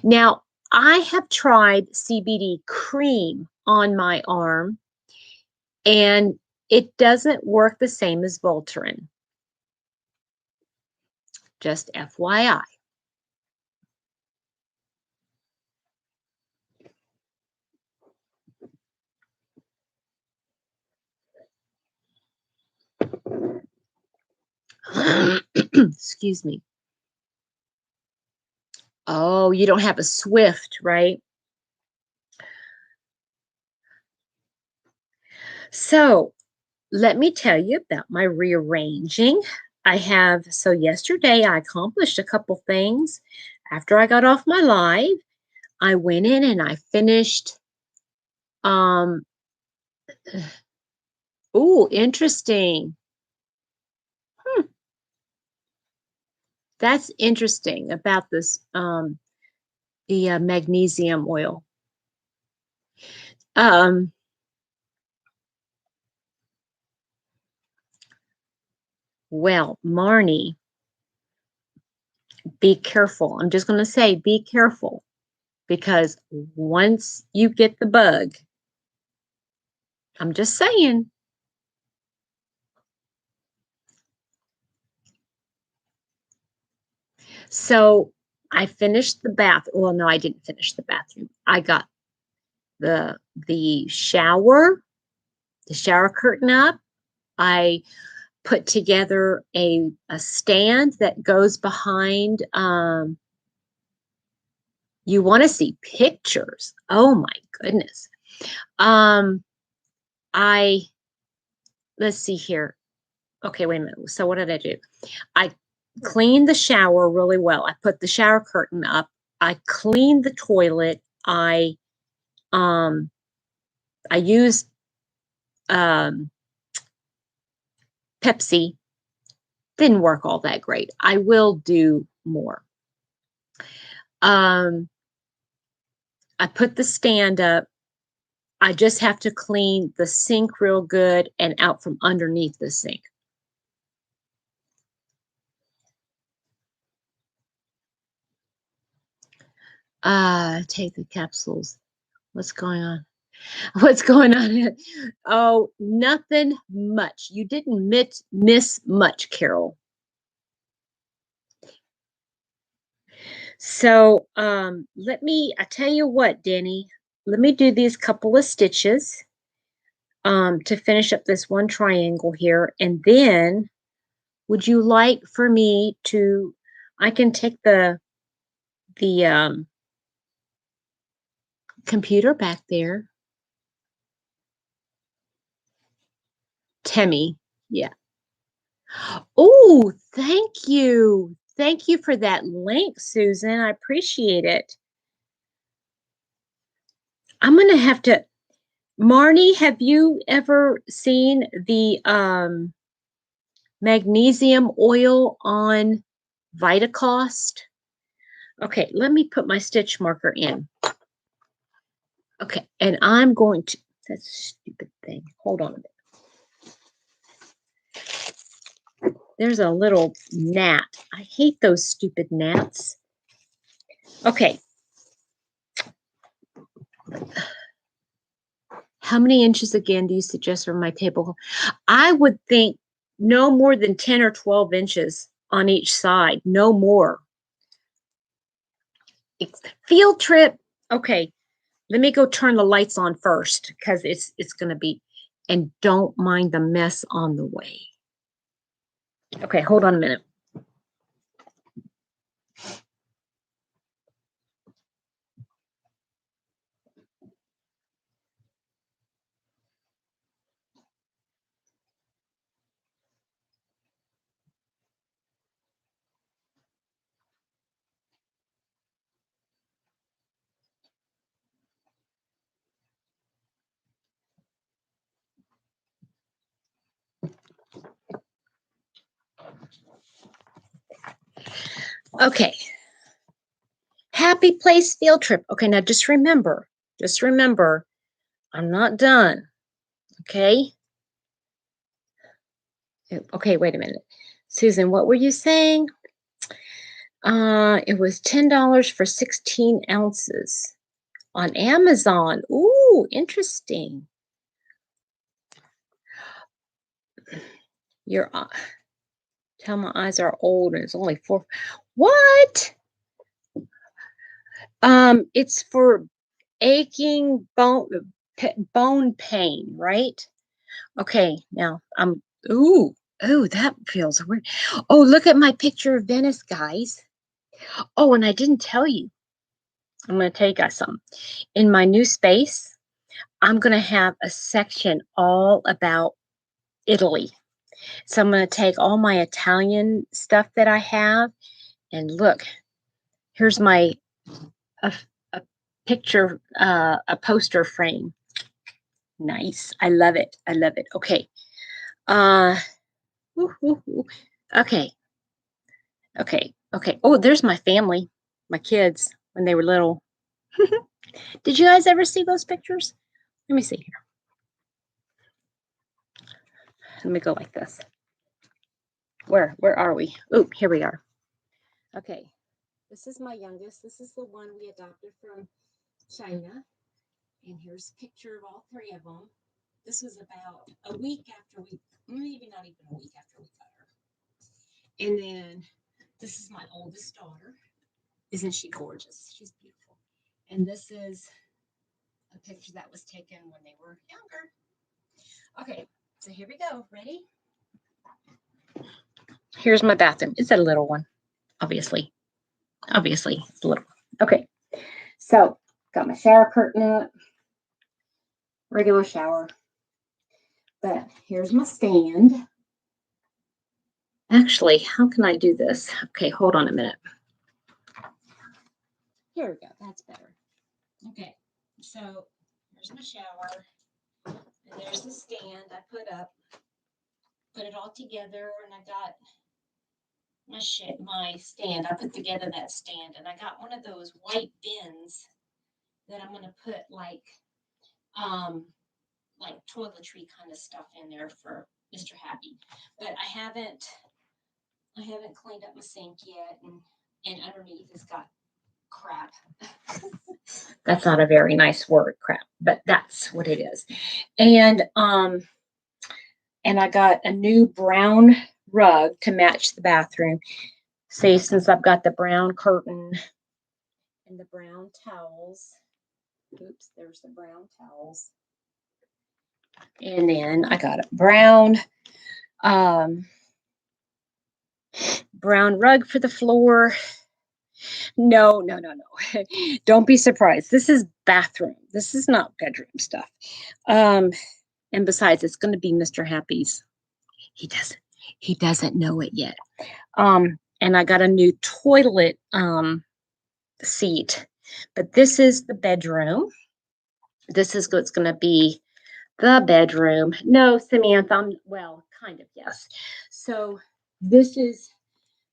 Now, I have tried CBD cream on my arm, and it doesn't work the same as Voltaren. Just FYI. Excuse me. Oh, you don't have a Swift, right? So let me tell you about my rearranging. So yesterday I accomplished a couple things. After I got off my live, I went in and I finished, um, ooh, interesting. That's interesting about this, the magnesium oil. Um, well, Marnie, be careful. I'm just going to say, be careful, because once you get the bug, I'm just saying. So I finished the bath. Well, no, I didn't finish the bathroom. I got the the shower, the shower curtain up. I put together a stand that goes behind. You want to see pictures? Oh my goodness. Um, I let's see here. Okay, wait a minute. So what did I do? I cleaned the shower really well. I put the shower curtain up. I cleaned the toilet. Um I used um Pepsi. Didn't work all that great. I will do more. Um I put the stand up. I just have to clean the sink real good and out from underneath the sink. Take the capsules. What's going on? What's going on? Oh, nothing much. You didn't miss much, Carol. So, I tell you what, Denny, let me do these couple of stitches to finish up this one triangle here. And then would you like for me to, I can take the computer back there. Temmie, yeah. Oh, thank you. Thank you for that link, Susan. I appreciate it. I'm going to have to, Marnie, have you ever seen the magnesium oil on Vitacost? Okay, let me put my stitch marker in. Okay, and I'm going to, that's a stupid thing. Hold on a minute. There's a little gnat. I hate those stupid gnats. Okay. How many inches again do you suggest for my table? I would think no more than 10 or 12 inches on each side, no more. Field trip. Okay, let me go turn the lights on first because it's going to be and don't mind the mess on the way. Okay, hold on a minute. Okay. Happy place field trip. Okay, now just remember, I'm not done. Okay. Okay, wait a minute. Susan, what were you saying? It was $10 for 16 ounces on Amazon. Ooh, interesting. Your tell my eyes are old and it's only 4. What? It's for aching bone pain, right? Okay, now ooh, that feels weird. Oh, look at my picture of Venice, guys. Oh, and I didn't tell you. I'm going to tell you guys something. In my new space, I'm going to have a section all about Italy. So I'm going to take all my Italian stuff that I have, and look, here's my a picture, a poster frame. Nice. I love it. I love it. Okay. Okay. Okay. Okay. Oh, there's my family, my kids when they were little. Did you guys ever see those pictures? Let me see here. Let me go like this. Where are we? Oh, here we are. Okay. This is my youngest. This is the one we adopted from China. And here's a picture of all 3 of them. This was about a week after maybe not even a week after we got her. And then this is my oldest daughter. Isn't she gorgeous? She's beautiful. And this is a picture that was taken when they were younger. Okay, so here we go. Ready? Here's my bathroom. It's a little one, obviously. Obviously, it's a little one. Okay, so got my shower curtain up. Regular shower. But here's my stand. Actually, how can I do this? Okay, hold on a minute. Here we go. That's better. Okay, so here's my shower. And there's the stand I put up. Put it all together, and I got my stand. I put together that stand, and I got one of those white bins that I'm going to put like toiletry kind of stuff in there for Mr. Happy. But I haven't cleaned up my sink yet, and underneath it's got crap. That's not a very nice word, crap, but that's what it is. And I got a new brown rug to match the bathroom. See, since I've got the brown curtain and the brown towels. Oops, there's the brown towels. And then I got a brown rug for the floor. No. Don't be surprised. This is bathroom. This is not bedroom stuff. And besides, it's going to be Mr. Happy's. He doesn't know it yet. And I got a new toilet seat. But this is the bedroom. This is what's going to be the bedroom. No, Samantha, well, kind of, yes. So this is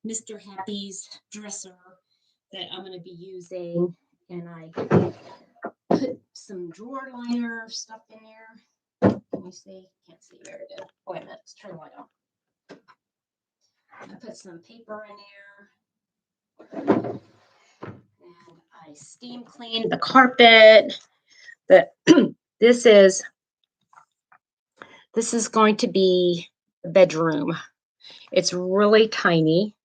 Mr. Happy's dresser that I'm going to be using. And I put some drawer liner stuff in there. Can you see? Can't see. There it is. Oh, wait a minute. Let's turn the light on. I put some paper in there. And I steam cleaned the carpet. But this is going to be the bedroom. It's really tiny.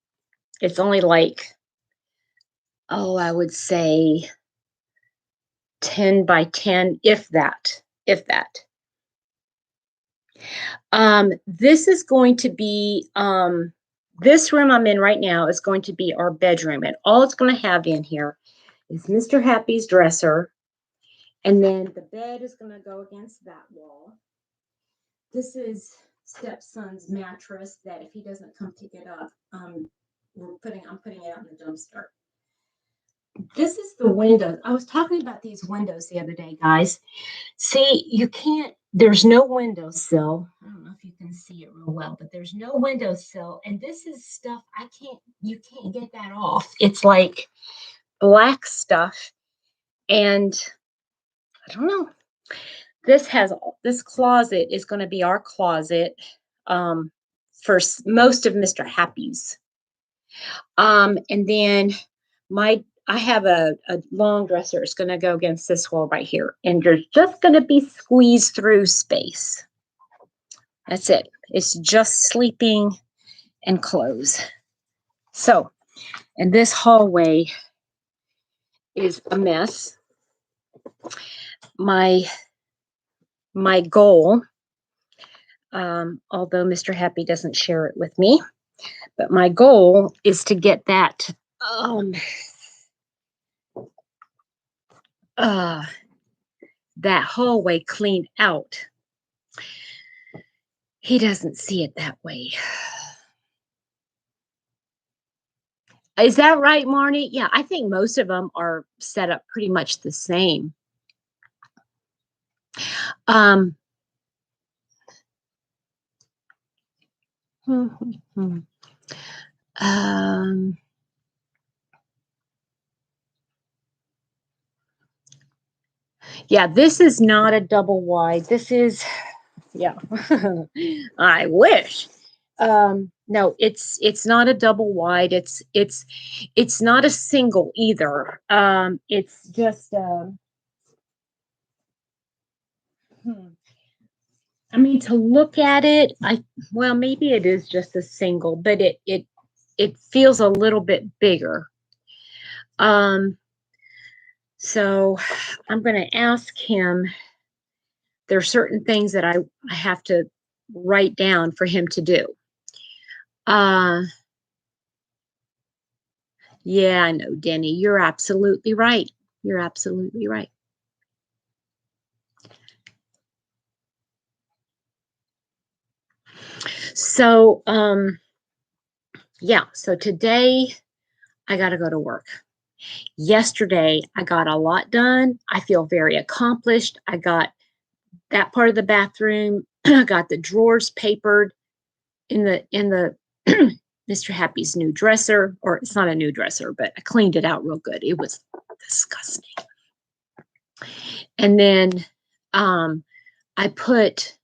It's only like, I would say 10 by 10, if that. This is going to be, this room I'm in right now is going to be our bedroom. And all it's going to have in here is Mr. Happy's dresser. And then the bed is going to go against that wall. This is stepson's mattress that if he doesn't come pick it up, I'm putting it out in the dumpster. This is the window. I was talking about these windows the other day, guys. See, you can't, there's no windowsill. I don't know if you can see it real well, but there's no windowsill. And this is stuff you can't get that off. It's like black stuff. And I don't know. This closet is going to be our closet for most of Mr. Happy's. And then I have a long dresser. It's going to go against this wall right here. And you're just going to be squeezed through space. That's it. It's just sleeping and clothes. So, and this hallway is a mess. My goal, although Mr. Happy doesn't share it with me, but my goal is to get that that hallway cleaned out. He doesn't see it that way. Is that right, Marnie? Yeah, I think most of them are set up pretty much the same. Yeah, this is not a double wide. This is, yeah, I wish. No, it's not a double wide. It's not a single either. It's just I mean, to look at it, well, maybe it is just a single, but it feels a little bit bigger. So I'm going to ask him. There are certain things that I have to write down for him to do. Yeah, I know, Denny. You're absolutely right. You're absolutely right. So, yeah, so today I got to go to work. Yesterday, I got a lot done. I feel very accomplished. I got that part of the bathroom. I got the drawers papered in the Mr. Happy's new dresser, or it's not a new dresser, but I cleaned it out real good. It was disgusting. And then I put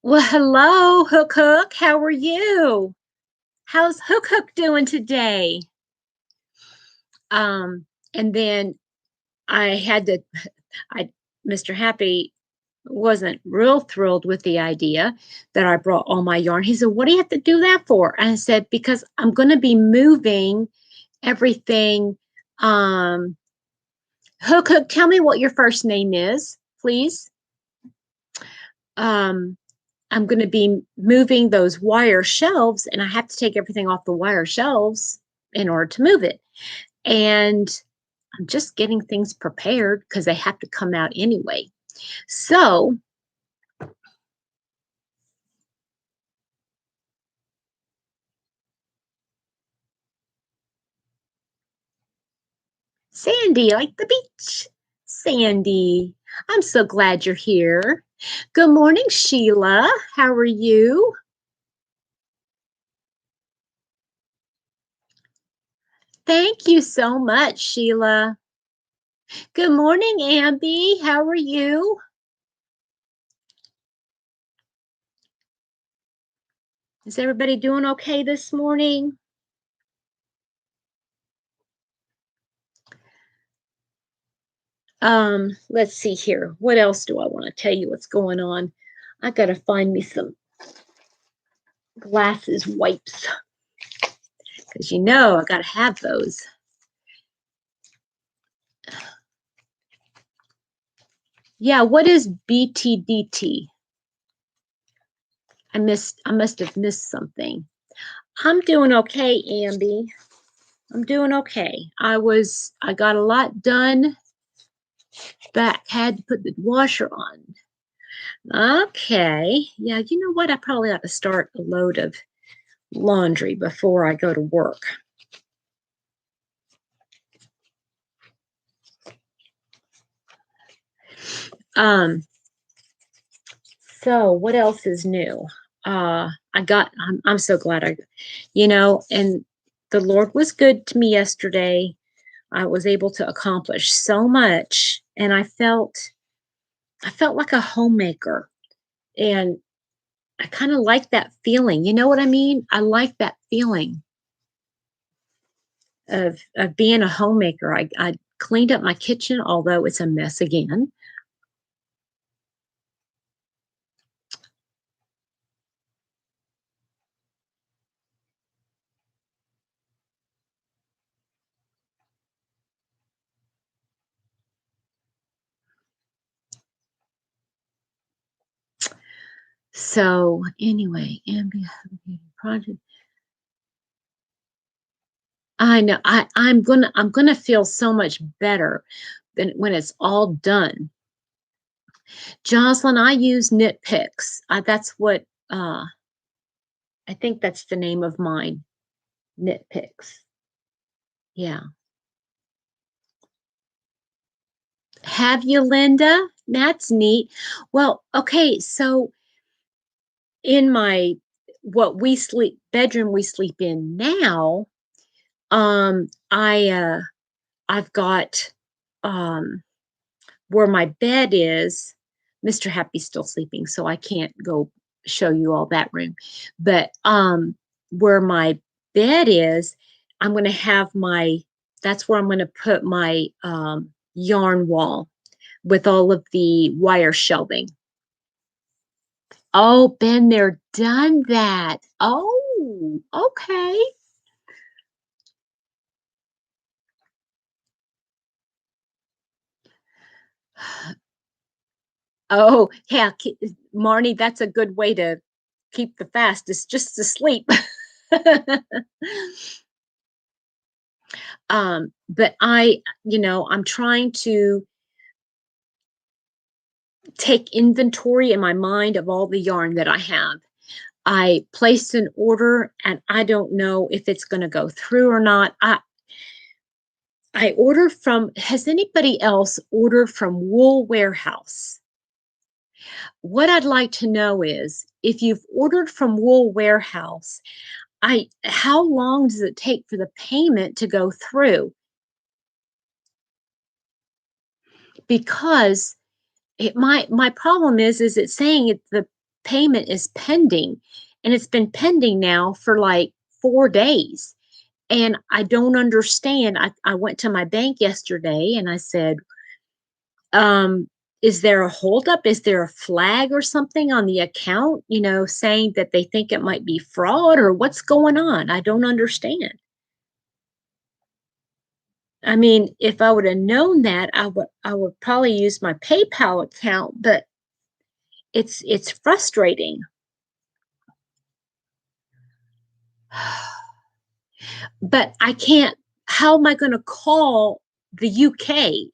well, hello, Hook. How are you? How's Hook doing today? And then Mr. Happy wasn't real thrilled with the idea that I brought all my yarn. He said, "What do you have to do that for?" And I said, "Because I'm going to be moving everything." Hook, tell me what your first name is, please. I'm going to be moving those wire shelves, and I have to take everything off the wire shelves in order to move it. And I'm just getting things prepared because they have to come out anyway. So, Sandy, like the beach. Sandy, I'm so glad you're here. Good morning, Sheila. How are you? Thank you so much, Sheila. Good morning, Amby. How are you? Is everybody doing okay this morning? Let's see here. What else do I want to tell you what's going on? I got to find me some glasses wipes because I got to have those. Yeah, what is BTDT? I must have missed something. I'm doing okay, Amby. I'm doing okay. I got a lot done, but had to put the washer on. Okay. Yeah, you know what? I probably ought to start a load of laundry before I go to work. Um, so what else is new? I'm so glad and the Lord was good to me yesterday. I was able to accomplish so much and I felt like a homemaker and I kind of like that feeling. You know what I mean? I like that feeling of being a homemaker. I cleaned up my kitchen, although it's a mess again. So anyway, ambient project. I know I'm gonna feel so much better than when it's all done. Jocelyn, I use knit picks. That's what I think that's the name of mine. Knit picks. Yeah. Have you, Linda? That's neat. Well, okay, so in my what we sleep bedroom we sleep in now, I've got um where my bed is. Mr. Happy's still sleeping, so I can't go show you all that room. But where my bed is, I'm going to have my that's where I'm going to put my yarn wall with all of the wire shelving. Oh, been there, done that. Oh, okay. Oh, yeah, Marnie, that's a good way to keep the fast. It's just to sleep. But I'm trying to take inventory in my mind of all the yarn that I have. I placed an order and I don't know if it's going to go through or not. I ordered has anybody else ordered from Wool Warehouse? What I'd like to know is if you've ordered from Wool Warehouse, how long does it take for the payment to go through? Because my problem is it's saying the payment is pending and it's been pending now for like 4 days. And I don't understand. I went to my bank yesterday and I said, is there a holdup? Is there a flag or something on the account, saying that they think it might be fraud or what's going on? I don't understand. I mean, if I would have known that, I would probably use my PayPal account, but it's frustrating. But I can't, how am I going to call the UK?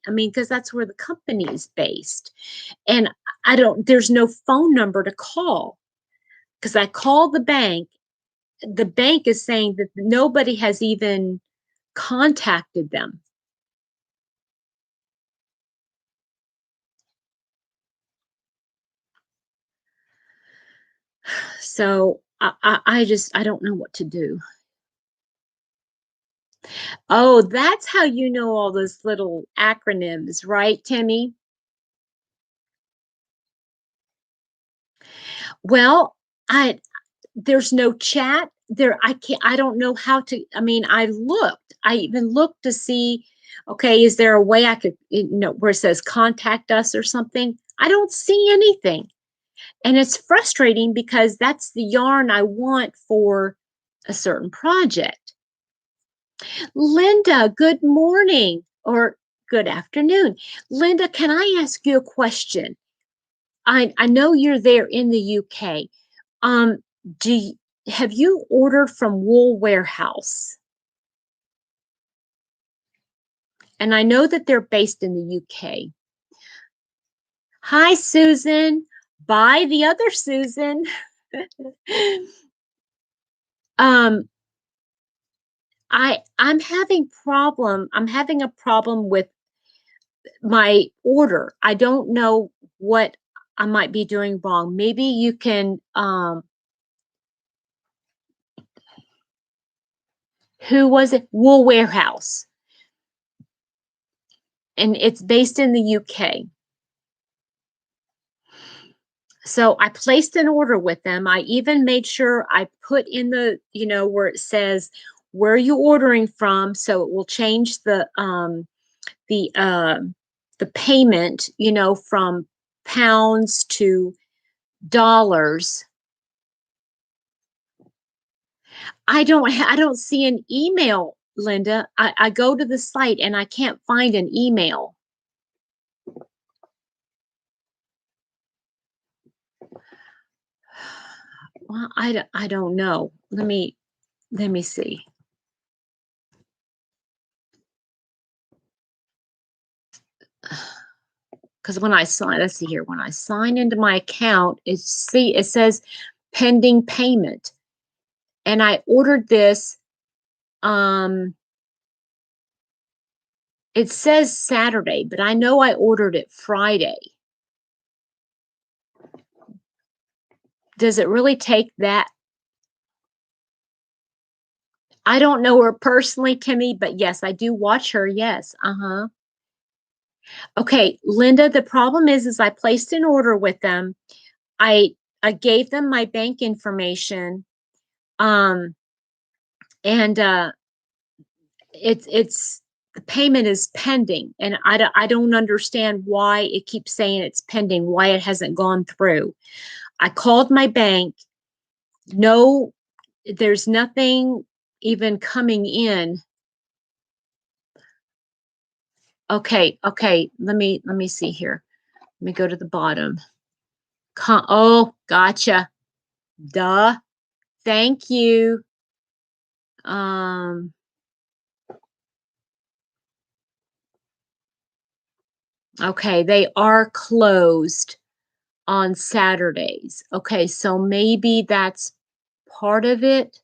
I mean, because that's where the company is based. And there's no phone number to call because I called the bank. The bank is saying that nobody has even contacted them. So I don't know what to do. Oh, that's how you know all those little acronyms, right, Timmy? Well, I there's no chat there. I don't know how to. I mean, I even looked to see, okay, is there a way I could, where it says contact us or something? I don't see anything. And it's frustrating because that's the yarn I want for a certain project. Linda, good morning or Good afternoon. Linda, can I ask you a question? I know you're there in the UK. Um, do you, have you ordered from Wool Warehouse? And I know that they're based in the UK. Hi, Susan. Bye, the other Susan. um, I'm having a problem with my order. I don't know what I might be doing wrong. Maybe you can who was it? Wool Warehouse. And it's based in the UK. So I placed an order with them. I even made sure I put in the, where it says where are you ordering from, so it will change the uh the payment, from pounds to dollars. I don't see an email, Linda. I go to the site and I can't find an email. Well, I don't know. Let me see. Because when I sign, let's see here, when I sign into my account, it says pending payment. And I ordered this, it says Saturday, but I know I ordered it Friday. Does it really take that? I don't know her personally, Timmy, but yes, I do watch her. Yes. Uh-huh. Okay, Linda, the problem is I placed an order with them. I gave them my bank information. Um, and it's the payment is pending, and I don't understand why it keeps saying it's pending, why it hasn't gone through. I called my bank. No, there's nothing even coming in. Okay, let me see here. Let me go to the bottom. Oh, gotcha. Duh. Thank you. Um, okay, they are closed on Saturdays. Okay, so maybe that's part of it.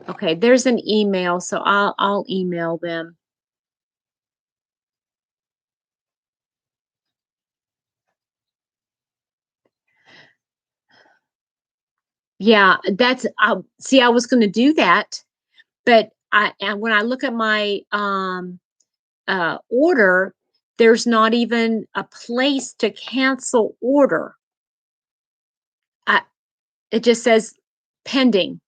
Okay, there's an email, so I'll email them. Yeah, that's see, I was going to do that, but and when I look at my order, there's not even a place to cancel order. It just says pending.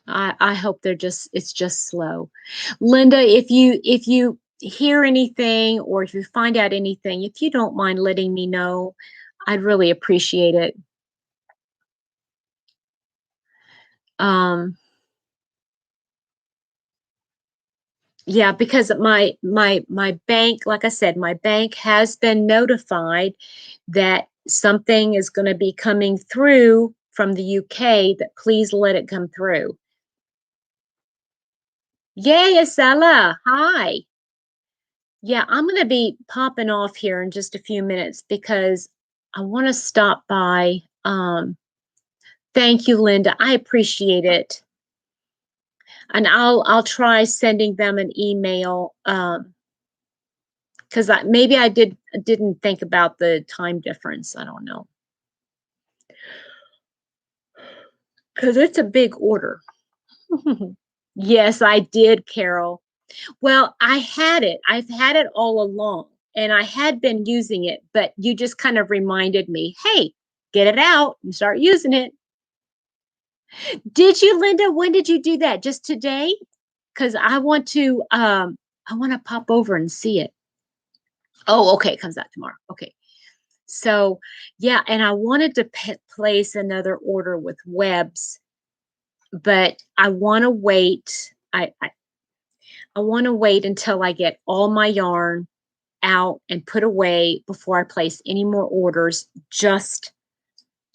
I hope it's just slow. Linda, if you hear anything or if you find out anything, if you don't mind letting me know, I'd really appreciate it. Yeah, because my bank, like I said, my bank has been notified that something is going to be coming through from the UK, that please let it come through. Yay, Isella. Hi. Yeah, I'm going to be popping off here in just a few minutes because I want to stop by. Thank you, Linda. I appreciate it. And I'll try sending them an email because maybe I didn't think about the time difference. I don't know. Because it's a big order. Yes, I did, Carol. Well, I had it. I've had it all along, and I had been using it, but you just kind of reminded me, hey, get it out and start using it. Did you, Linda? When did you do that? Just today? Because I want to pop over and see it. Oh, okay, it comes out tomorrow. Okay. So, yeah, and I wanted to place another order with webs but I want to wait. I want to wait until I get all my yarn out and put away before I place any more orders, just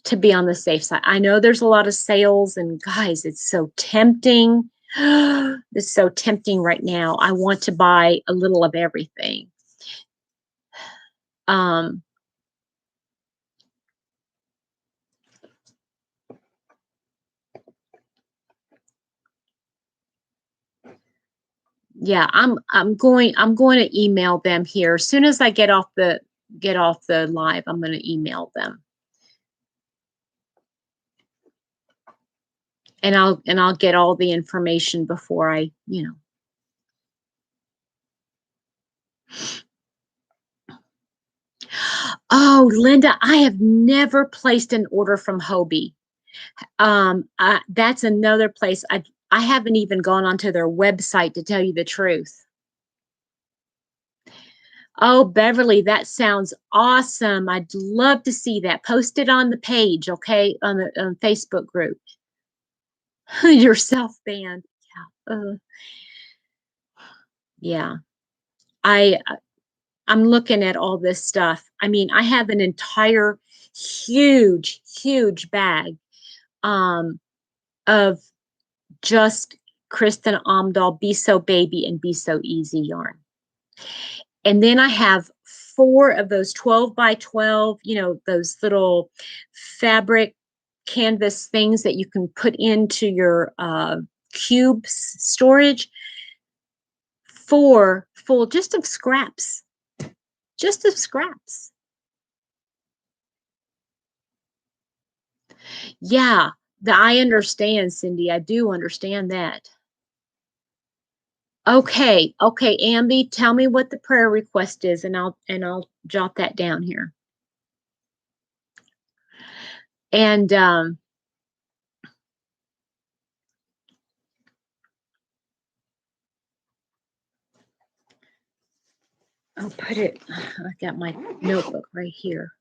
to be on the safe side. I know there's a lot of sales, and guys, it's so tempting. It's so tempting right now. I want to buy a little of everything. Yeah, I'm going to email them here. As soon as I get off the live, I'm going to email them. And I'll get all the information before I, Oh, Linda, I have never placed an order from Hobie. That's another place. I haven't even gone onto their website, to tell you the truth. Oh, Beverly, that sounds awesome. I'd love to see that. Post it on the page, okay, on the Facebook group. Your self-band. Yeah. Yeah. I'm looking at all this stuff. I mean, I have an entire huge bag of just Kristin Omdahl Be So Baby and Be So Easy yarn. And then I have 4 of those 12 by 12, those little fabric canvas things that you can put into your cubes storage. 4 full just of scraps. Just of scraps. Yeah, I understand, Cindy. I do understand that. Okay, Amby, tell me what the prayer request is, and I'll jot that down here. And I'll put it. I got my notebook right here.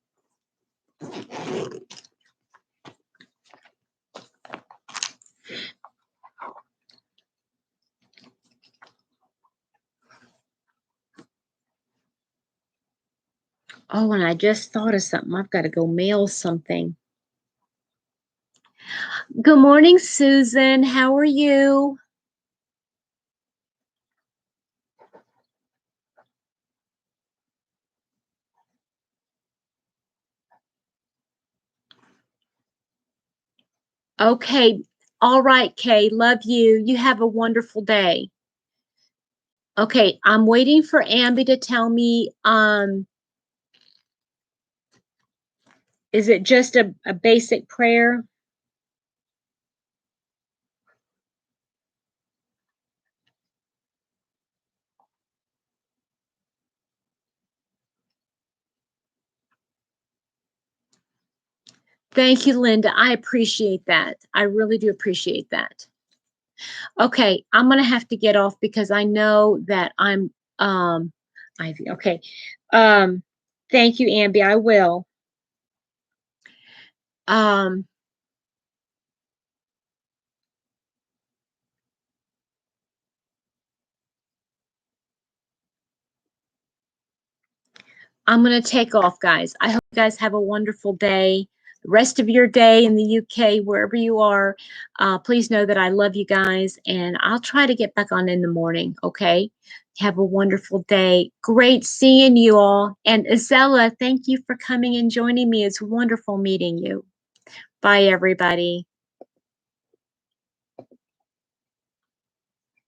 Oh, and I just thought of something. I've got to go mail something. Good morning, Susan. How are you? Okay. All right, Kay. Love you. You have a wonderful day. Okay, I'm waiting for Amby to tell me, is it just a basic prayer? Thank you, Linda. I appreciate that. I really do appreciate that. Okay, I'm gonna have to get off because I know that I'm Ivy. Okay. Thank you, Amby. I will. I'm gonna take off, guys. I hope you guys have a wonderful day. The rest of your day in the UK, wherever you are, please know that I love you guys, and I'll try to get back on in the morning. Okay. Have a wonderful day. Great seeing you all. And Isella, thank you for coming and joining me. It's wonderful meeting you. Bye, everybody.